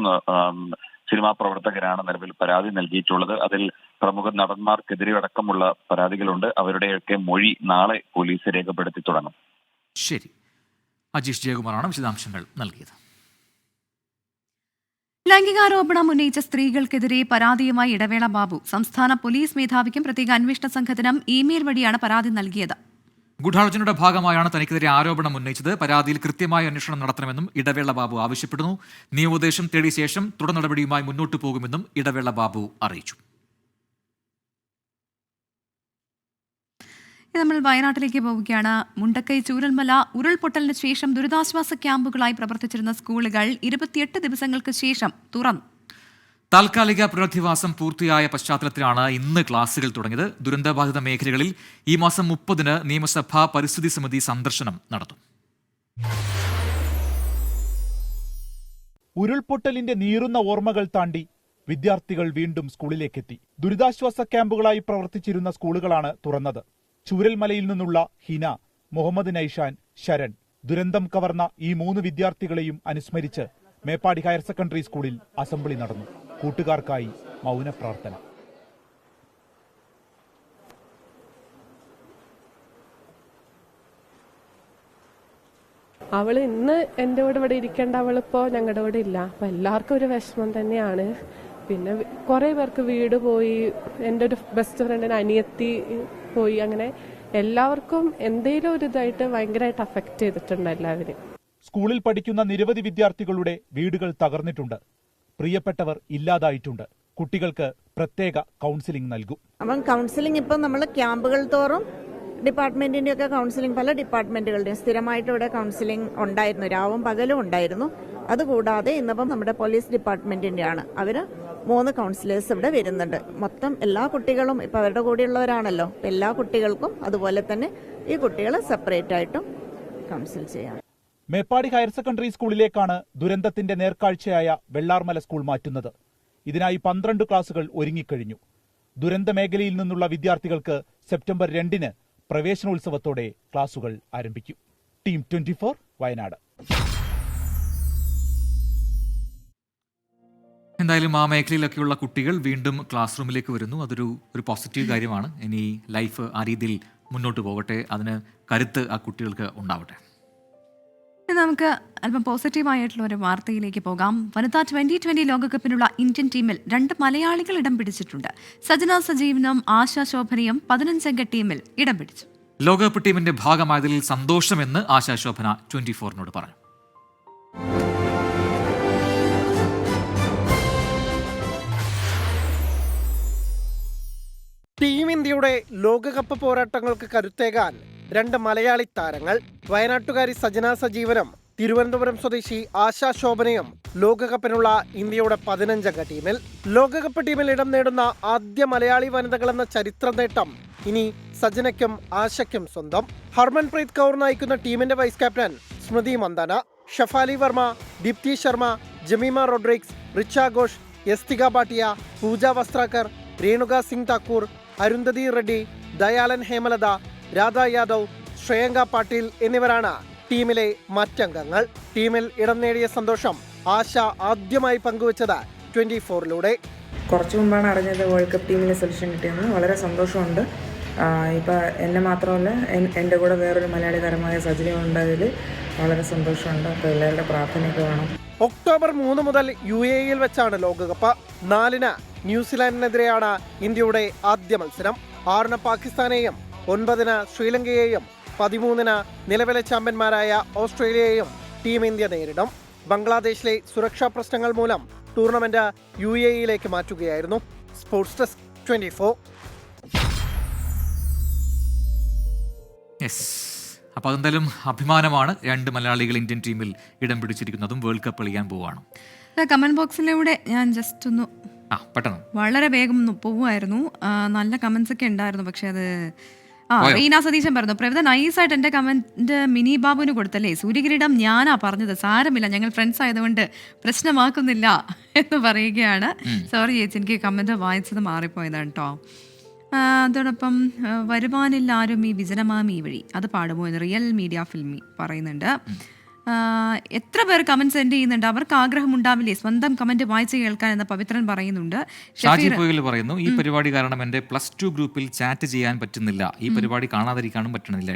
സിനിമാ പ്രവർത്തകരാണ് നിലവിൽ പരാതി നൽകിയിട്ടുള്ളത്. അതിൽ പ്രമുഖ നടന്മാർക്കെതിരെ അടക്കമുള്ള പരാതികളുണ്ട്. അവരുടെയൊക്കെ മൊഴി നാളെ പോലീസ് രേഖപ്പെടുത്തി തുടങ്ങും. ശരി, അജീഷ് ജയകുമാറാണ് വിശദാംശങ്ങൾ നൽകിയത്. ലൈംഗികാരോപണം ഉന്നയിച്ച സ്ത്രീകൾക്കെതിരെ പരാതിയുമായി ഇടവേള ബാബു സംസ്ഥാന പോലീസ് മേധാവിക്കും പ്രത്യേക അന്വേഷണ സംഘത്തിനും ഇമെയിൽ വഴിയാണ് പരാതി നൽകിയത്. ഗൂഢാലോചനയുടെ ഭാഗമായാണ് തനിക്കെതിരെ ആരോപണം ഉന്നയിച്ചത്. പരാതിയിൽ കൃത്യമായ അന്വേഷണം നടത്തണമെന്നും ഇടവേള ബാബു ആവശ്യപ്പെടുന്നു. നിയമോപദേശം തേടിയ ശേഷം തുടർ നടപടിയുമായി മുന്നോട്ടു പോകുമെന്നും ഇടവേള ബാബു അറിയിച്ചു. നമ്മൾ വയനാട്ടിലേക്ക് പോവുകയാണ്. മുണ്ടക്കൈ ചൂരൽമല ഉരുൾപൊട്ടലിന് ശേഷം ദുരിതാശ്വാസ ക്യാമ്പുകളായി പ്രവർത്തിച്ചിരുന്ന സ്കൂളുകൾ 28 ദിവസങ്ങൾക്ക് ശേഷം തുറന്നു. താൽക്കാലിക പുനരധിവാസം പൂർത്തിയായ പശ്ചാത്തലത്തിലാണ് ഇന്ന് ക്ലാസുകൾ തുടങ്ങിയത്. ദുരന്തബാധിത മേഖലകളിൽ ഈ മാസം 30-ന് നിയമസഭാ പരിസ്ഥിതി സമിതി സന്ദർശനം നടത്തും. ഉരുൾപൊട്ടലിന്റെ നീറുന്ന ഓർമ്മകൾ താണ്ടി വിദ്യാർത്ഥികൾ വീണ്ടും സ്കൂളിലേക്കെത്തി. ദുരിതാശ്വാസ ക്യാമ്പുകളായി പ്രവർത്തിച്ചിരുന്ന സ്കൂളുകളാണ് തുറന്നത്. ചൂരൽമലയിൽ നിന്നുള്ള ഹിന, മുഹമ്മദ് നൈഷാൻ, ശരൺ. ദുരന്തം കവർന്ന ഈ 3 വിദ്യാർത്ഥികളെയും അനുസ്മരിച്ച് മേപ്പാടി ഹയർ സെക്കൻഡറി സ്കൂളിൽ അസംബ്ലി നടന്നു. കൂട്ടുകാർക്കായി മൗനപ്രാർത്ഥന. അവള് ഇന്ന് എൻ്റെ കൂടെ ഇവിടെ ഇരിക്കേണ്ട അവളിപ്പോ ഞങ്ങളുടെ കൂടെ ഇല്ല. അപ്പൊ എല്ലാവർക്കും ഒരു വിഷമം തന്നെയാണ്. പിന്നെ കുറെ പേർക്ക് വീട് പോയി, എൻ്റെ ഒരു ബെസ്റ്റ് ഫ്രണ്ടിന് അനിയത്തി പോയി. അങ്ങനെ എല്ലാവർക്കും എന്തെങ്കിലും ഒരു ഇതായിട്ട് ഭയങ്കരമായിട്ട് അഫക്റ്റ് ചെയ്തിട്ടുണ്ട് എല്ലാവരും. സ്കൂളിൽ പഠിക്കുന്ന നിരവധി വിദ്യാർത്ഥികളുടെ വീടുകൾ തകർന്നിട്ടുണ്ട്. പ്രിയപ്പെട്ടവർ ഇല്ലാതായിട്ടുണ്ട്. കുട്ടികൾക്ക് പ്രത്യേക കൗൺസിലിംഗ് നൽകും. അപ്പം കൗൺസിലിംഗ് ഇപ്പം നമ്മൾ ക്യാമ്പുകൾ തോറും ഡിപ്പാർട്ട്മെന്റിന്റെ ഒക്കെ കൗൺസിലിംഗ്, പല ഡിപ്പാർട്ട്മെന്റുകളുടെയും സ്ഥിരമായിട്ട് ഇവിടെ കൗൺസിലിംഗ് ഉണ്ടായിരുന്നു. രാവും പകലും ഉണ്ടായിരുന്നു. അതുകൂടാതെ ഇന്നിപ്പം നമ്മുടെ പോലീസ് ഡിപ്പാർട്ട്മെന്റിന്റെ ആണ്. അവർ 3 കൗൺസിലേഴ്സ് ഇവിടെ വരുന്നുണ്ട്. മൊത്തം എല്ലാ കുട്ടികളും ഇപ്പം അവരുടെ കൂടെയുള്ളവരാണല്ലോ. എല്ലാ കുട്ടികൾക്കും അതുപോലെ തന്നെ ഈ കുട്ടികളെ സെപ്പറേറ്റ് ആയിട്ടും കൗൺസിൽ ചെയ്യാം. മേപ്പാടി ഹയർ സെക്കൻഡറി സ്കൂളിലേക്കാണ് ദുരന്തത്തിന്റെ നേർക്കാഴ്ചയായ വെള്ളാർമല സ്കൂൾ മാറ്റുന്നത്. ഇതിനായി 12 ക്ലാസുകൾ ഒരുങ്ങിക്കഴിഞ്ഞു. ദുരന്ത മേഖലയിൽ നിന്നുള്ള വിദ്യാർത്ഥികൾക്ക് സെപ്റ്റംബർ 2-ന് പ്രവേശനോത്സവത്തോടെ ക്ലാസുകൾ ആരംഭിക്കും. ടീം 24 വയനാട്. എന്തായാലും ആ മേഖലയിലൊക്കെയുള്ള കുട്ടികൾ വീണ്ടും ക്ലാസ് റൂമിലേക്ക് വരുന്നു. അതൊരു പോസിറ്റീവ് കാര്യമാണ്. ഇനി ലൈഫ് ആ രീതിയിൽ മുന്നോട്ട് പോകട്ടെ. അതിന് കരുത്ത് ആ കുട്ടികൾക്ക് ഉണ്ടാവട്ടെ. നമുക്ക് അല്പം പോസിറ്റീവായിട്ടുള്ള ഒരു വാർത്തയിലേക്ക് പോകാം. വനിതാ 2020 ലോകകപ്പിനുള്ള ഇന്ത്യൻ ടീമിൽ 2 മലയാളികൾ ഇടം പിടിച്ചിട്ടുണ്ട്. സജന സജീവനും ആശാ ശോഭനയും 15-അംഗ ടീമിൽ ഇടം പിടിച്ചു. ലോകകപ്പ് ടീമിന്റെ ഭാഗമായതിൽ സന്തോഷമെന്ന് ആശാ ശോഭന 24-നോട് പറഞ്ഞു. ടീം ഇന്ത്യയുടെ ലോകകപ്പ് പോരാട്ടങ്ങൾക്ക് കരുത്തേകാൻ 2 മലയാളി താരങ്ങൾ. വയനാട്ടുകാരി സജന സജീവനും തിരുവനന്തപുരം സ്വദേശി ആശാ ശോഭനയും ലോകകപ്പിനുള്ള ഇന്ത്യയുടെ 15-അംഗ ടീമിൽ. ലോകകപ്പ് ടീമിൽ ഇടം നേടുന്ന ആദ്യ മലയാളി വനിതകളെന്ന ചരിത്ര നേട്ടം ഇനി സജനയ്ക്കും ആശയ്ക്കും സ്വന്തം. ഹർമൻപ്രീത് കൗർ നയിക്കുന്ന ടീമിന്റെ വൈസ് ക്യാപ്റ്റൻ സ്മൃതി മന്ദാന, ഷഫാലി വർമ്മ, ദീപ്തി ശർമ്മ, ജമീമ റോഡ്രിക്സ്, റിച്ച ഘോഷ്, യസ്തിക ഭാട്ടിയ, പൂജ വസ്ത്രാക്കർ, രേണുക സിംഗ് താക്കൂർ, അരുന്ധതി റെഡ്ഡി, ദയാലൻ ഹേമലത, രാധ യാദവ്, ശ്രേയങ്ക പാട്ടീൽ എന്നിവരാണ് ടീമിലെ മറ്റംഗങ്ങൾ. ടീമിൽ ഇടം നേടിയ സന്തോഷം ആശ ആദ്യമായി പങ്കുവച്ചത് 24-ലൂടെ. കുറച്ചു മുമ്പാണ് അറിഞ്ഞത് വേൾഡ് കപ്പ് ടീമിൽ സെലക്ഷൻ കിട്ടിയെന്ന്. വളരെ സന്തോഷമുണ്ട്. ഇപ്പോൾ എന്നെ മാത്രമല്ല, എൻ്റെ കൂടെ വേറൊരു മലയാളി താരമായ സജന ഉണ്ടായതിൽ വളരെ സന്തോഷമുണ്ട്. അപ്പോൾ എല്ലാവരുടെ പ്രാർത്ഥനയൊക്കെ വേണം. ഒക്ടോബർ 3 മുതൽ UAE-യിൽ വെച്ചാണ് ലോകകപ്പ്. 4-ന് ന്യൂസിലാൻഡിനെതിരെയാണ് ഇന്ത്യയുടെ ആദ്യ മത്സരം. 6-ന് പാകിസ്ഥാനെയും 9-ന് ശ്രീലങ്കയെയും 13-ന് നിലവിലെ ചാമ്പ്യന്മാരായ ഓസ്ട്രേലിയയെയും ടീം ഇന്ത്യ നേരിടും. ബംഗ്ലാദേശിലെ സുരക്ഷാ പ്രശ്നങ്ങൾ മൂലം ടൂർണമെന്റ് UAE-യിലേക്ക് മാറ്റുകയായിരുന്നു. Sports desk 24. യെസ്, അപ്പോൾ അതെന്തായാലും അഭിമാനമാണ്. 2 മലയാളികൾ ഇന്ത്യൻ ടീമിൽ ഇടം പിടിച്ചിരിക്കുന്നതും വേൾഡ് കപ്പ് കളിക്കാൻ പോവുകയാണ്. കമന്റ് ബോക്സിലൂടെ ഞാൻ ജസ്റ്റ് ഒന്ന് പെട്ടെന്ന് വളരെ വേഗം പോവുമായിരുന്നു. നല്ല കമന്റ്സ് ഒക്കെ ഉണ്ടായിരുന്നു, പക്ഷെ അത് റീന സതീശൻ പറഞ്ഞു, പ്രവിത നൈസായിട്ട് എൻ്റെ കമന്റ് മിനി ബാബുവിന് കൊടുത്തല്ലേ, സൂര്യകിരീടം ഞാനാ പറഞ്ഞത്, സാരമില്ല, ഞങ്ങൾ ഫ്രണ്ട്സ് ആയതുകൊണ്ട് പ്രശ്നമാക്കുന്നില്ല എന്ന് പറയുകയാണ്. സോറി ചേച്ചി, എനിക്ക് കമന്റ് വായിച്ചത് മാറിപ്പോയതാണ് കേട്ടോ. അതോടൊപ്പം വരുവാനില്ല ആരും ഈ വിജനമാമി വഴി അത് പാടുമോ എന്ന് റിയൽ മീഡിയ ഫിൽമി പറയുന്നുണ്ട്. എത്ര പേർ കമന്റ് സെൻഡ് ചെയ്യുന്നുണ്ട്, അവർക്ക് ആഗ്രഹം ഉണ്ടാവില്ലേ സ്വന്തം കമന്റ് വായിച്ച് കേൾക്കാൻ എന്ന് പവിത്രൻ പറയുന്നുണ്ട്. ഷാജി പോയിൽ പറയുന്നു, ഈ പരിപാടി കാരണം എൻ്റെ +2 ഗ്രൂപ്പിൽ ചാറ്റ് ചെയ്യാൻ പറ്റുന്നില്ല, ഈ പരിപാടി കാണാതിരിക്കാനും പറ്റുന്നില്ല,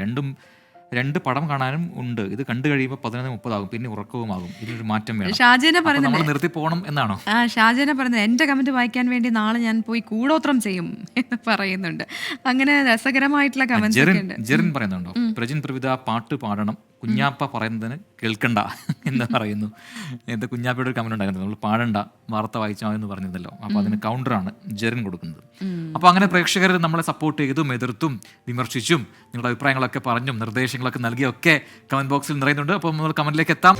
2 പടം കാണാനും ഉണ്ട്, ഇത് കണ്ടു കഴിയുമ്പോൾ 11:30 ആകും, പിന്നെ ഉറക്കവുമാകും, ഇതിനൊരു മാറ്റം വേണം. ഷാജേനെ പറയുന്നത് നിർത്തി പോകണം എന്നാണോ? ഷാജേനെ പറയുന്നത് എൻ്റെ കമന്റ് വായിക്കാൻ വേണ്ടി നാളെ ഞാൻ പോയി കൂടോത്രം ചെയ്യും എന്ന് പറയുന്നുണ്ട്. അങ്ങനെ രസകരമായിട്ടുള്ള കമന്റ്സ് ഒക്കെ ഉണ്ട്. ജെറിൻ പറയുന്നുണ്ടോ, പ്രജിൻ പ്രവിത പാട്ട് പാടണം, കുഞ്ഞാപ്പ പറയുന്നതിന് കേൾക്കണ്ട എന്ന് പറയുന്നു. എന്താ കുഞ്ഞാപ്പയുടെ ഒരു കമന്റ് ഉണ്ടായിരുന്നു, നമ്മൾ പാടണ്ട, വാർത്ത വായിച്ചാൽ എന്ന് പറഞ്ഞിരുന്നല്ലോ. അപ്പോൾ അതിന് കൗണ്ടറാണ് ജെറിൻ കൊടുക്കുന്നത്. അപ്പോൾ അങ്ങനെ പ്രേക്ഷകർ നമ്മളെ സപ്പോർട്ട് ചെയ്തും എതിർത്തും വിമർശിച്ചും നിങ്ങളുടെ അഭിപ്രായങ്ങളൊക്കെ പറഞ്ഞും നിർദ്ദേശങ്ങളൊക്കെ നൽകിയൊക്കെ കമന്റ് ബോക്സിൽ നിറയുന്നുണ്ട്. അപ്പോൾ നമ്മൾ കമന്റിലേക്ക് എത്താം.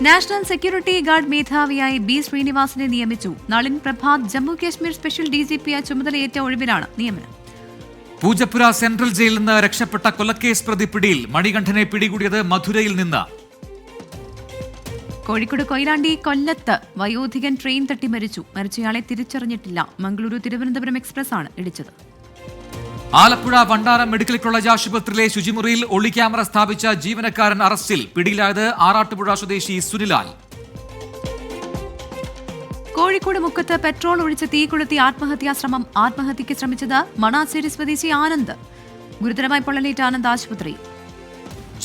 നാഷണൽ സെക്യൂരിറ്റി ഗാർഡ് മേധാവിയായി B. ശ്രീനിവാസനെ നിയമിച്ചു. നളിൻ പ്രഭാത് ജമ്മു കാശ്മീർ സ്പെഷ്യൽ DGP-ആയി ചുമതലയേറ്റ ഒഴിവിലാണ് നിയമനം. പൂജപ്പുര സെൻട്രൽ ജയിലിൽ നിന്ന് രക്ഷപ്പെട്ട കൊലക്കേസ് പ്രതി പിടിയിൽ. മണികണ്ഠനെ പിടികൂടിയത് മധുരയിൽ നിന്ന്. കോഴിക്കോട് കൊയിലാണ്ടി കൊല്ലത്ത് വയോധികൻ ട്രെയിൻ തട്ടി മരിച്ചു. മരിച്ചയാളെ തിരിച്ചറിഞ്ഞിട്ടില്ല. മംഗളൂരു തിരുവനന്തപുരം എക്സ്പ്രസ് ആണ് ഇടിച്ചത്. ആലപ്പുഴ വണ്ടാരം മെഡിക്കൽ കോളേജ് ആശുപത്രിയിലെ ശുചിമുറിയിൽ ഒളി ക്യാമറ സ്ഥാപിച്ച ജീവനക്കാരൻ അറസ്റ്റിൽ. പിടിയിലായത് ആറാട്ടുപുഴ സ്വദേശി സുനിലാൽ. കോഴിക്കോട് മുക്കത്ത് പെട്രോൾ ഒഴിച്ച് തീ കൊളുത്തി ആത്മഹത്യയ്ക്ക് ശ്രമിച്ചത് മണാശ്ശേരി സ്വദേശി ആനന്ദ്. ഗുരുതരമായി പൊള്ളലേറ്റ ആനന്ദ് ആശുപത്രി.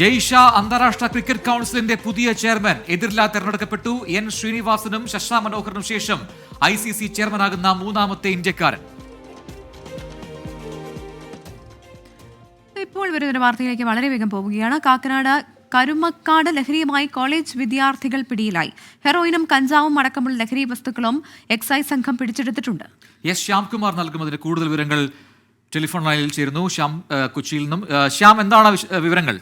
ജയ്ഷാ അന്താരാഷ്ട്ര ക്രിക്കറ്റ് കൗൺസിലിന്റെ പുതിയ ചെയർമാൻ എതിരില്ലാ തെരഞ്ഞെടുക്കപ്പെട്ടു. N. ശ്രീനിവാസനും ശശാ മനോഹറിനും ശേഷം ICC ചെയർമാനാകുന്ന 3ാമത്തെ ഇന്ത്യക്കാരൻ. ഇപ്പോൾ വരുന്നൊരു വാർത്തയിലേക്ക് വളരെ വേഗം പോവുകയാണ്. കാക്കനാട് കരുമക്കാട് ലഹരിയുമായി കോളേജ് വിദ്യാർത്ഥികൾ പിടിയിലായി. ഹെറോയിനും കഞ്ചാവും അടക്കമുള്ള ലഹരി വസ്തുക്കളും എക്സൈസ് സംഘം പിടിച്ചെടുത്തിട്ടുണ്ട്. S. ശ്യാംകുമാർ നൽകുന്നതിന് കൂടുതൽ വിവരങ്ങൾ ടെലിഫോൺ ലൈനിൽ ചേരുന്നു. ശ്യാം കൊച്ചിയിൽ നിന്നും. ശ്യാം, എന്താണ് വിവരങ്ങൾ?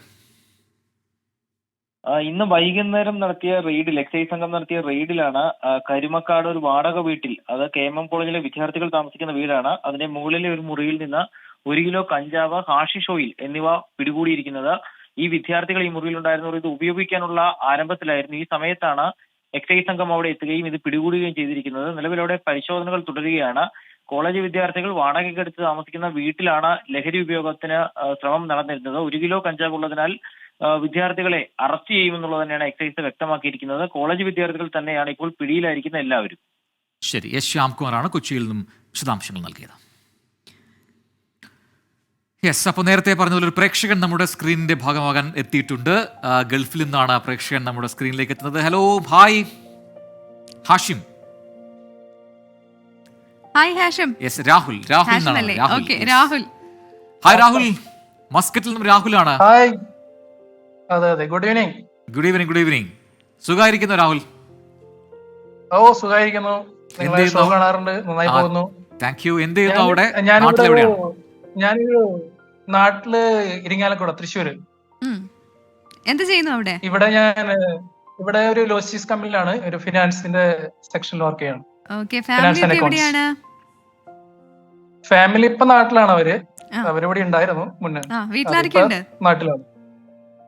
ഇന്ന് വൈകുന്നേരം നടത്തിയ റെയ്ഡിൽ എക്സൈസ് സംഘം നടത്തിയ റെയ്ഡിലാണ് കരുമക്കാട് ഒരു വാടക വീട്ടിൽ, അത് KM കോളേജിലെ വിദ്യാർത്ഥികൾ താമസിക്കുന്ന വീടാണ്, അതിന്റെ മുകളിലെ ഒരു മുറിയിൽ നിന്ന് 1 കിലോ കഞ്ചാവ്, ഹാഷിഷ് ഓയിൽ എന്നിവ പിടികൂടിയിരിക്കുന്നത്. ഈ വിദ്യാർത്ഥികൾ ഈ മുറിയിലുണ്ടായിരുന്നവർ ഇത് ഉപയോഗിക്കാനുള്ള ആരംഭത്തിലായിരുന്നു. ഈ സമയത്താണ് എക്സൈസ് സംഘം അവിടെ എത്തുകയും ഇത് പിടികൂടുകയും ചെയ്തിരിക്കുന്നത്. നിലവിലവിടെ പരിശോധനകൾ തുടരുകയാണ്. കോളേജ് വിദ്യാർത്ഥികൾ വാടകയ്ക്കെടുത്ത് താമസിക്കുന്ന വീട്ടിലാണ് ലഹരി ഉപയോഗത്തിന് ശ്രമം നടന്നിരുന്നത്. 1 കിലോ കഞ്ചാവ് ഉള്ളതിനാൽ വിദ്യാർത്ഥികളെ അറസ്റ്റ് ചെയ്യുമെന്നുള്ളത് തന്നെയാണ് എക്സൈസ് വ്യക്തമാക്കിയിരിക്കുന്നത്. കോളേജ് വിദ്യാർത്ഥികൾ തന്നെയാണ് ഇപ്പോൾ പിടിയിലായിരിക്കുന്ന എല്ലാവരും. ശരി, S. ശ്യാംകുമാറാണ് കൊച്ചിയിൽ നിന്നും വിശദാംശങ്ങൾ നൽകിയത്. യെസ്, അപ്പോൾ നേരത്തെ പറഞ്ഞ ഒരു പ്രേക്ഷകൻ നമ്മുടെ സ്ക്രീനിന്റെ ഭാഗമാകാൻ എത്തിയിട്ടുണ്ട്. ഗൾഫിൽ നിന്നാണ് പ്രേക്ഷകൻ നമ്മുടെ സ്ക്രീനിലേക്ക് എത്തുന്നത്. Hello, hi Hashim. Hi Hashim. Yes, Rahul. Rahul. Hi Rahul, മസ്കറ്റിൽ നിന്നും രാഹുലാണ്. ഹായ്. അതെ, good evening. Good evening. Good evening. സുഖമായിരിക്കുന്നു രാഹുൽ? ഓ, സുഖമായിരിക്കുന്നു. നിങ്ങളെ ഷോ കാണാറുണ്ട്, നന്നായി പോകുന്നു. Thank you. എന്ത് ചെയ്യുന്നു അവിടെ? ഞാനൊരു നാട്ടില് ഇരിങ്ങാലക്കുട, തൃശ്ശൂര്. എന്ത് ചെയ്യുന്നു അവിടെ? ഇവിടെ ഒരു ലോജിസ്റ്റിക്സ് കമ്പനിയിലാണ്, ഒരു ഫിനാൻസിന്റെ സെക്ഷനിൽ വർക്ക് ചെയ്യാണ്. ഫാമിലി ഇപ്പൊ നാട്ടിലാണ്. അവരിവിടെ ഉണ്ടായിരുന്നു മുന്നേ. നാട്ടിലാണ്.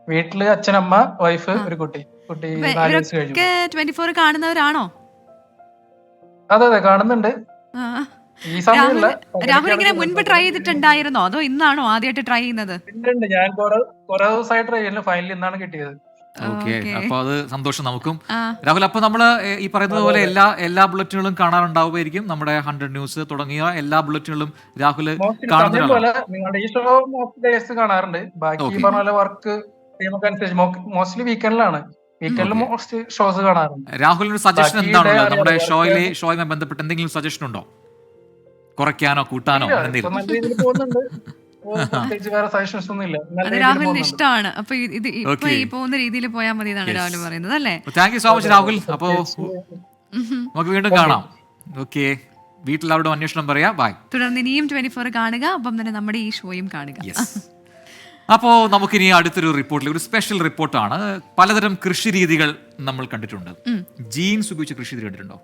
വീട്ടില് അച്ഛനമ്മ, വൈഫ്, ഒരു കുട്ടി 4 വയസ്സ് കഴിഞ്ഞു. 24 കാണുന്നവരാണോ? അതെ, കാണുന്നുണ്ട്. രാഹുൽ ഇങ്ങനെ മുൻപ് ട്രൈ ചെയ്തിട്ടുണ്ടായിരുന്നോ, അതോ ഇന്നാണോ ആദ്യമായിട്ട് ട്രൈ ചെയ്യുന്നത്? ഞാൻ കുറെ ദിവസമായി ട്രൈ ചെയ്യുന്നു. ഫൈനലി ഇന്നാണ് കിട്ടിയത്. ഓക്കെ, അപ്പൊ അത് സന്തോഷം നമുക്കും. രാഹുൽ, അപ്പൊ നമ്മള് ഈ പറയുന്നത് പോലെ എല്ലാ ബുള്ളറ്റിനുകളും കാണാറുണ്ടാവുമായിരിക്കും. നമ്മുടെ 100 ന്യൂസ് തുടങ്ങിയ എല്ലാ ബുള്ളറ്റിനുകളും രാഹുൽ നിങ്ങളുടെ ഈ ഷോ കാണാറുണ്ട്. ബാക്കി പറഞ്ഞ പോലെ വർക്ക് ടൈമൊക്കെ മോസ്റ്റ്ലി വീക്കെൻഡിലാണ്. വീക്കെൻഡിൽ മോസ്റ്റ് ഷോസ് കാണാറുണ്ട്. രാഹുലിന് സജഷൻ ബാക്കി എന്താണുള്ളത്? day നമ്മുടെ അറിയാം. ഷോയുമായി ബന്ധപ്പെട്ട് എന്തെങ്കിലും സജഷൻ ഉണ്ടോ? കുറയ്ക്കാനോ കൂട്ടാനോ ഇല്ല, ഇപ്പൊ എന്തെങ്കിലും? നല്ല രീതിയിൽ പോകുന്നുണ്ട്. പ്രത്യേകിച്ച് വേറെ സജഷൻസ് ഒന്നും ഇല്ല. നല്ല അത് രീതിയിൽ രാഹുലിന് പോകുന്നുണ്ട്. ഇഷ്ടമാണ്. അപ്പൊ ഇത് ഇപ്പൊ Okay. ഈ പോകുന്ന രീതിയിൽ പോയാൽ മതി എന്നാണ് Yes. രാഹുൽ പറയുന്നത് അല്ലേ? Thank you so much Rahul. അപ്പോൾ നമുക്ക് വീണ്ടും കാണാം. ഓക്കെ, വീട്ടിലെവരുടെ അന്വേഷണം പറയാം. ബൈ. തുടർന്ന് ഇനിയും 24 കാണുക, ഒപ്പം തന്നെ നമ്മുടെ ഈ ഷോയും കാണുക. അപ്പോൾ നമുക്കിനി അടുത്തൊരു റിപ്പോർട്ടിൽ ഒരു സ്പെഷ്യൽ റിപ്പോർട്ടാണ്. പലതരം കൃഷി രീതികൾ നമ്മൾ കണ്ടിട്ടുണ്ട്. ജീൻസ് ഉപയോഗിച്ച് കൃഷി രീതി കണ്ടിട്ടുണ്ടോ?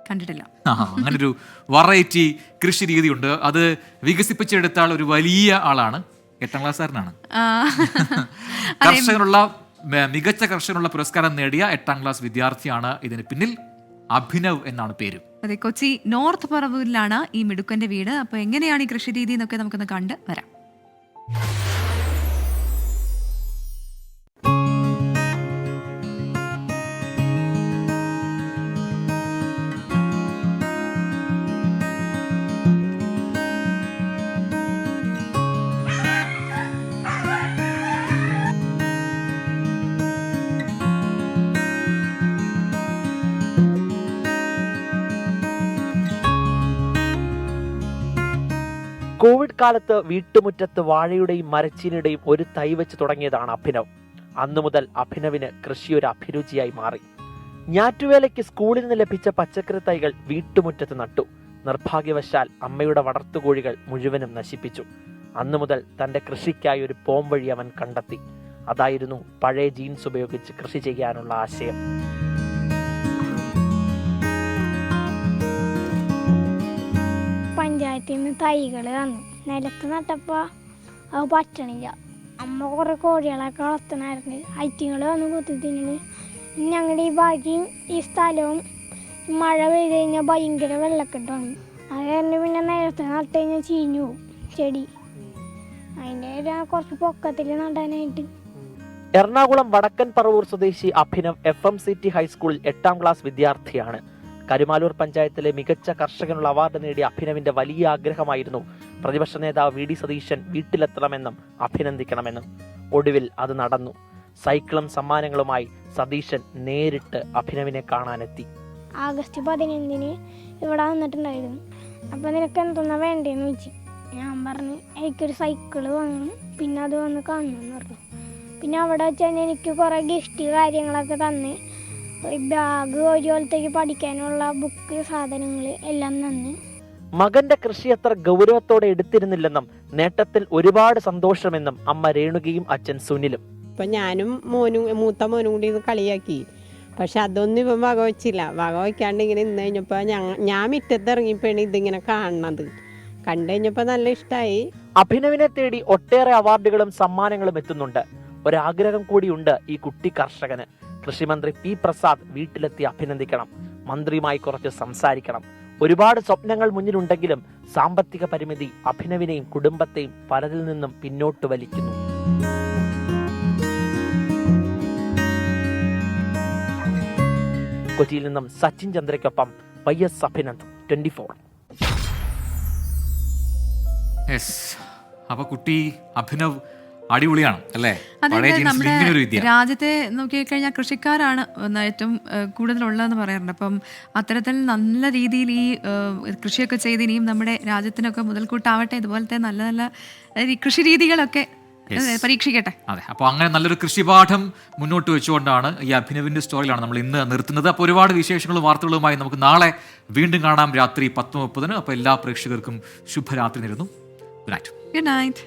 കണ്ടിട്ടില്ല. അങ്ങനൊരു വെറൈറ്റി കൃഷി രീതിയുണ്ട്. അത് വികസിപ്പിച്ചെടുത്ത ആൾ ഒരു വലിയ ആളാണ്. 8ാം ക്ലാസ്സുകാരനാണ്. കർഷകനുള്ള മികച്ച കർഷകനുള്ള പുരസ്കാരം നേടിയ 8ാം ക്ലാസ് വിദ്യാർത്ഥിയാണ് ഇതിന് പിന്നിൽ. അഭിനവ് എന്നാണ് പേര്. അതെ, കൊച്ചി നോർത്ത് പറവൂരിലാണ് ഈ മിടുക്കന്റെ വീട്. അപ്പൊ എങ്ങനെയാണ് ഈ കൃഷി രീതി എന്നൊക്കെ നമുക്കൊന്ന് കണ്ട് വരാം. കോവിഡ് കാലത്ത് വീട്ടുമുറ്റത്ത് വാഴയുടെയും മരച്ചീനിയുടെയും ഒരു തൈ വെച്ച് തുടങ്ങിയതാണ് അഭിനവ്. അന്നു മുതൽ അഭിനവിന് കൃഷി ഒരു അഭിരുചിയായി മാറി. ഞാറ്റുവേലയ്ക്ക് സ്കൂളിൽ നിന്ന് ലഭിച്ച പച്ചക്കറി തൈകൾ വീട്ടുമുറ്റത്ത് നട്ടു. നിർഭാഗ്യവശാൽ അമ്മയുടെ വളർത്തുകോഴികൾ മുഴുവനും നശിപ്പിച്ചു. അന്നു മുതൽ തന്റെ കൃഷിക്കായി ഒരു പോംവഴി അവൻ കണ്ടെത്തി. അതായിരുന്നു പഴയ ജീൻസ് ഉപയോഗിച്ച് കൃഷി ചെയ്യാനുള്ള ആശയം. പഞ്ചായത്തിൽ നിന്ന് തൈകൾ തന്നു. നിലത്ത് നട്ടപ്പോൾ അത് പറ്റണില്ല. അമ്മ കുറേ കോഴികളൊക്കെ വളർത്തണമായിരുന്നു. ഐറ്റിങ്ങൾ വന്ന് കുത്തി തിന്നു. ഞങ്ങളുടെ ഈ ബാക്കിയും ഈ സ്ഥലവും മഴ പെയ്ത് കഴിഞ്ഞാൽ ഭയങ്കര വെള്ളക്കെട്ടാണ്. അത് കാരണം പിന്നെ നേരത്തെ നട്ട് കഴിഞ്ഞാൽ ചീഞ്ഞു പോകും ചെടി. അതിൻ്റെ കുറച്ച് പൊക്കത്തിൽ നടാനായിട്ട്. എറണാകുളം വടക്കൻ പറവൂർ സ്വദേശി അഭിനവ് FMCT ഹൈസ്കൂളിൽ 8ാം ക്ലാസ് വിദ്യാർത്ഥിയാണ്. കരുമാലൂർ പഞ്ചായത്തിലെ മികച്ച കർഷകനുള്ള അവാർഡ് നേടിയ അഭിനവിന്റെ വലിയ ആഗ്രഹമായിരുന്നു പ്രതിപക്ഷ നേതാവ് VD സതീശൻ വീട്ടിലെത്തണമെന്നും അഭിനന്ദിക്കണമെന്നും. ഒടുവിൽ അത് നടന്നു. സൈക്കിളും സമ്മാനങ്ങളുമായി സതീശൻ നേരിട്ട് അഭിനവിനെ കാണാനെത്തി. ആഗസ്റ്റ് 15 ഇവിടെ വന്നിട്ടുണ്ടായിരുന്നു. അപ്പോൾ നിനക്ക് എന്തെന്നാ വേണ്ടതെന്ന് ചോദിച്ചു. ഞാൻ പറഞ്ഞു എനിക്കൊരു സൈക്കിള് വാങ്ങണം, പിന്നെ അത് വന്ന് കാണണമെന്ന് പറഞ്ഞു. പിന്നെ അവിടെ വെച്ച് കഴിഞ്ഞാൽ എനിക്ക് കുറേ ഗിഫ്റ്റ് കാര്യങ്ങളൊക്കെ തന്ന്, ബാഗ്, ഒരു കൊല്ലത്തേക്ക് പഠിക്കാനുള്ള ബുക്ക്, സാധനങ്ങൾ എല്ലാം തന്ന്. മകന്റെ കൃഷി അത്ര ഗൗരവത്തോടെ എടുത്തിരുന്നില്ലെന്നും നേട്ടത്തിൽ ഒരുപാട് സന്തോഷമെന്നും അമ്മ രേണുകയും അച്ഛൻ സുനിലും. ഇപ്പം ഞാനും മൂത്ത മോനും കൂടി ഇത് കളിയാക്കി. പക്ഷെ അതൊന്നും ഇപ്പം വകവച്ചില്ല. വകവയ്ക്കാണ്ട് ഇങ്ങനെ ഇന്ന് കഴിഞ്ഞപ്പോൾ ഞാൻ മുറ്റത്ത് ഇറങ്ങിയപ്പോഴാണ് ഇതിങ്ങനെ കാണുന്നത്. കണ്ടു കഴിഞ്ഞപ്പോൾ നല്ല ഇഷ്ടമായി. അഭിനവിനെ തേടി ഒട്ടേറെ അവാർഡുകളും സമ്മാനങ്ങളും എത്തുന്നുണ്ട്. ഒരാഗ്രഹം കൂടിയുണ്ട് ഈ കുട്ടി കർഷകന്. കൃഷിമന്ത്രി P. പ്രസാദ് വീട്ടിലെത്തി അഭിനന്ദിക്കണം. മന്ത്രിയുമായി കുറച്ച് സംസാരിക്കണം. ഒരുപാട് സ്വപ്നങ്ങൾ മുന്നിലുണ്ടെങ്കിലും സാമ്പത്തിക പരിമിതി അഭിനവിനെയും കുടുംബത്തെയും പലതിൽ നിന്നും പിന്നോട്ട് വലിക്കുന്നു. കൊച്ചിയിൽ നിന്നും സച്ചിൻ ചന്ദ്രയ്ക്കൊപ്പം YS അഭിനന്ദ്, 24. അപ്പൊ കുട്ടി അഭിനവ് അടിപൊളിയാണ് അല്ലേ? അതായത് നമ്മുടെ രാജ്യത്തെ നോക്കിക്കഴിഞ്ഞാൽ കൃഷിക്കാരാണ് ഏറ്റവും കൂടുതലുള്ളതെന്ന് പറയാറുണ്ട്. അപ്പം അത്തരത്തിൽ നല്ല രീതിയിൽ ഈ കൃഷിയൊക്കെ ചെയ്ത് ഇനിയും നമ്മുടെ രാജ്യത്തിനൊക്കെ മുതൽക്കൂട്ടാവട്ടെ. ഇതുപോലത്തെ നല്ല നല്ല കൃഷി രീതികളൊക്കെ പരീക്ഷിക്കട്ടെ. അതെ, അപ്പോൾ അങ്ങനെ നല്ലൊരു കൃഷിപാഠം മുന്നോട്ട് വെച്ചുകൊണ്ടാണ് ഈ അഭിനവിന്റെ സ്റ്റോറിയിലാണ് നമ്മൾ ഇന്ന് നിർത്തുന്നത്. അപ്പോൾ ഒരുപാട് വിശേഷങ്ങളും വാർത്തകളുമായി നമുക്ക് നാളെ വീണ്ടും കാണാം രാത്രി 10:30. അപ്പോൾ എല്ലാ പ്രേക്ഷകർക്കും ശുഭരാത്രി നേരുന്നു. Good night. Good night.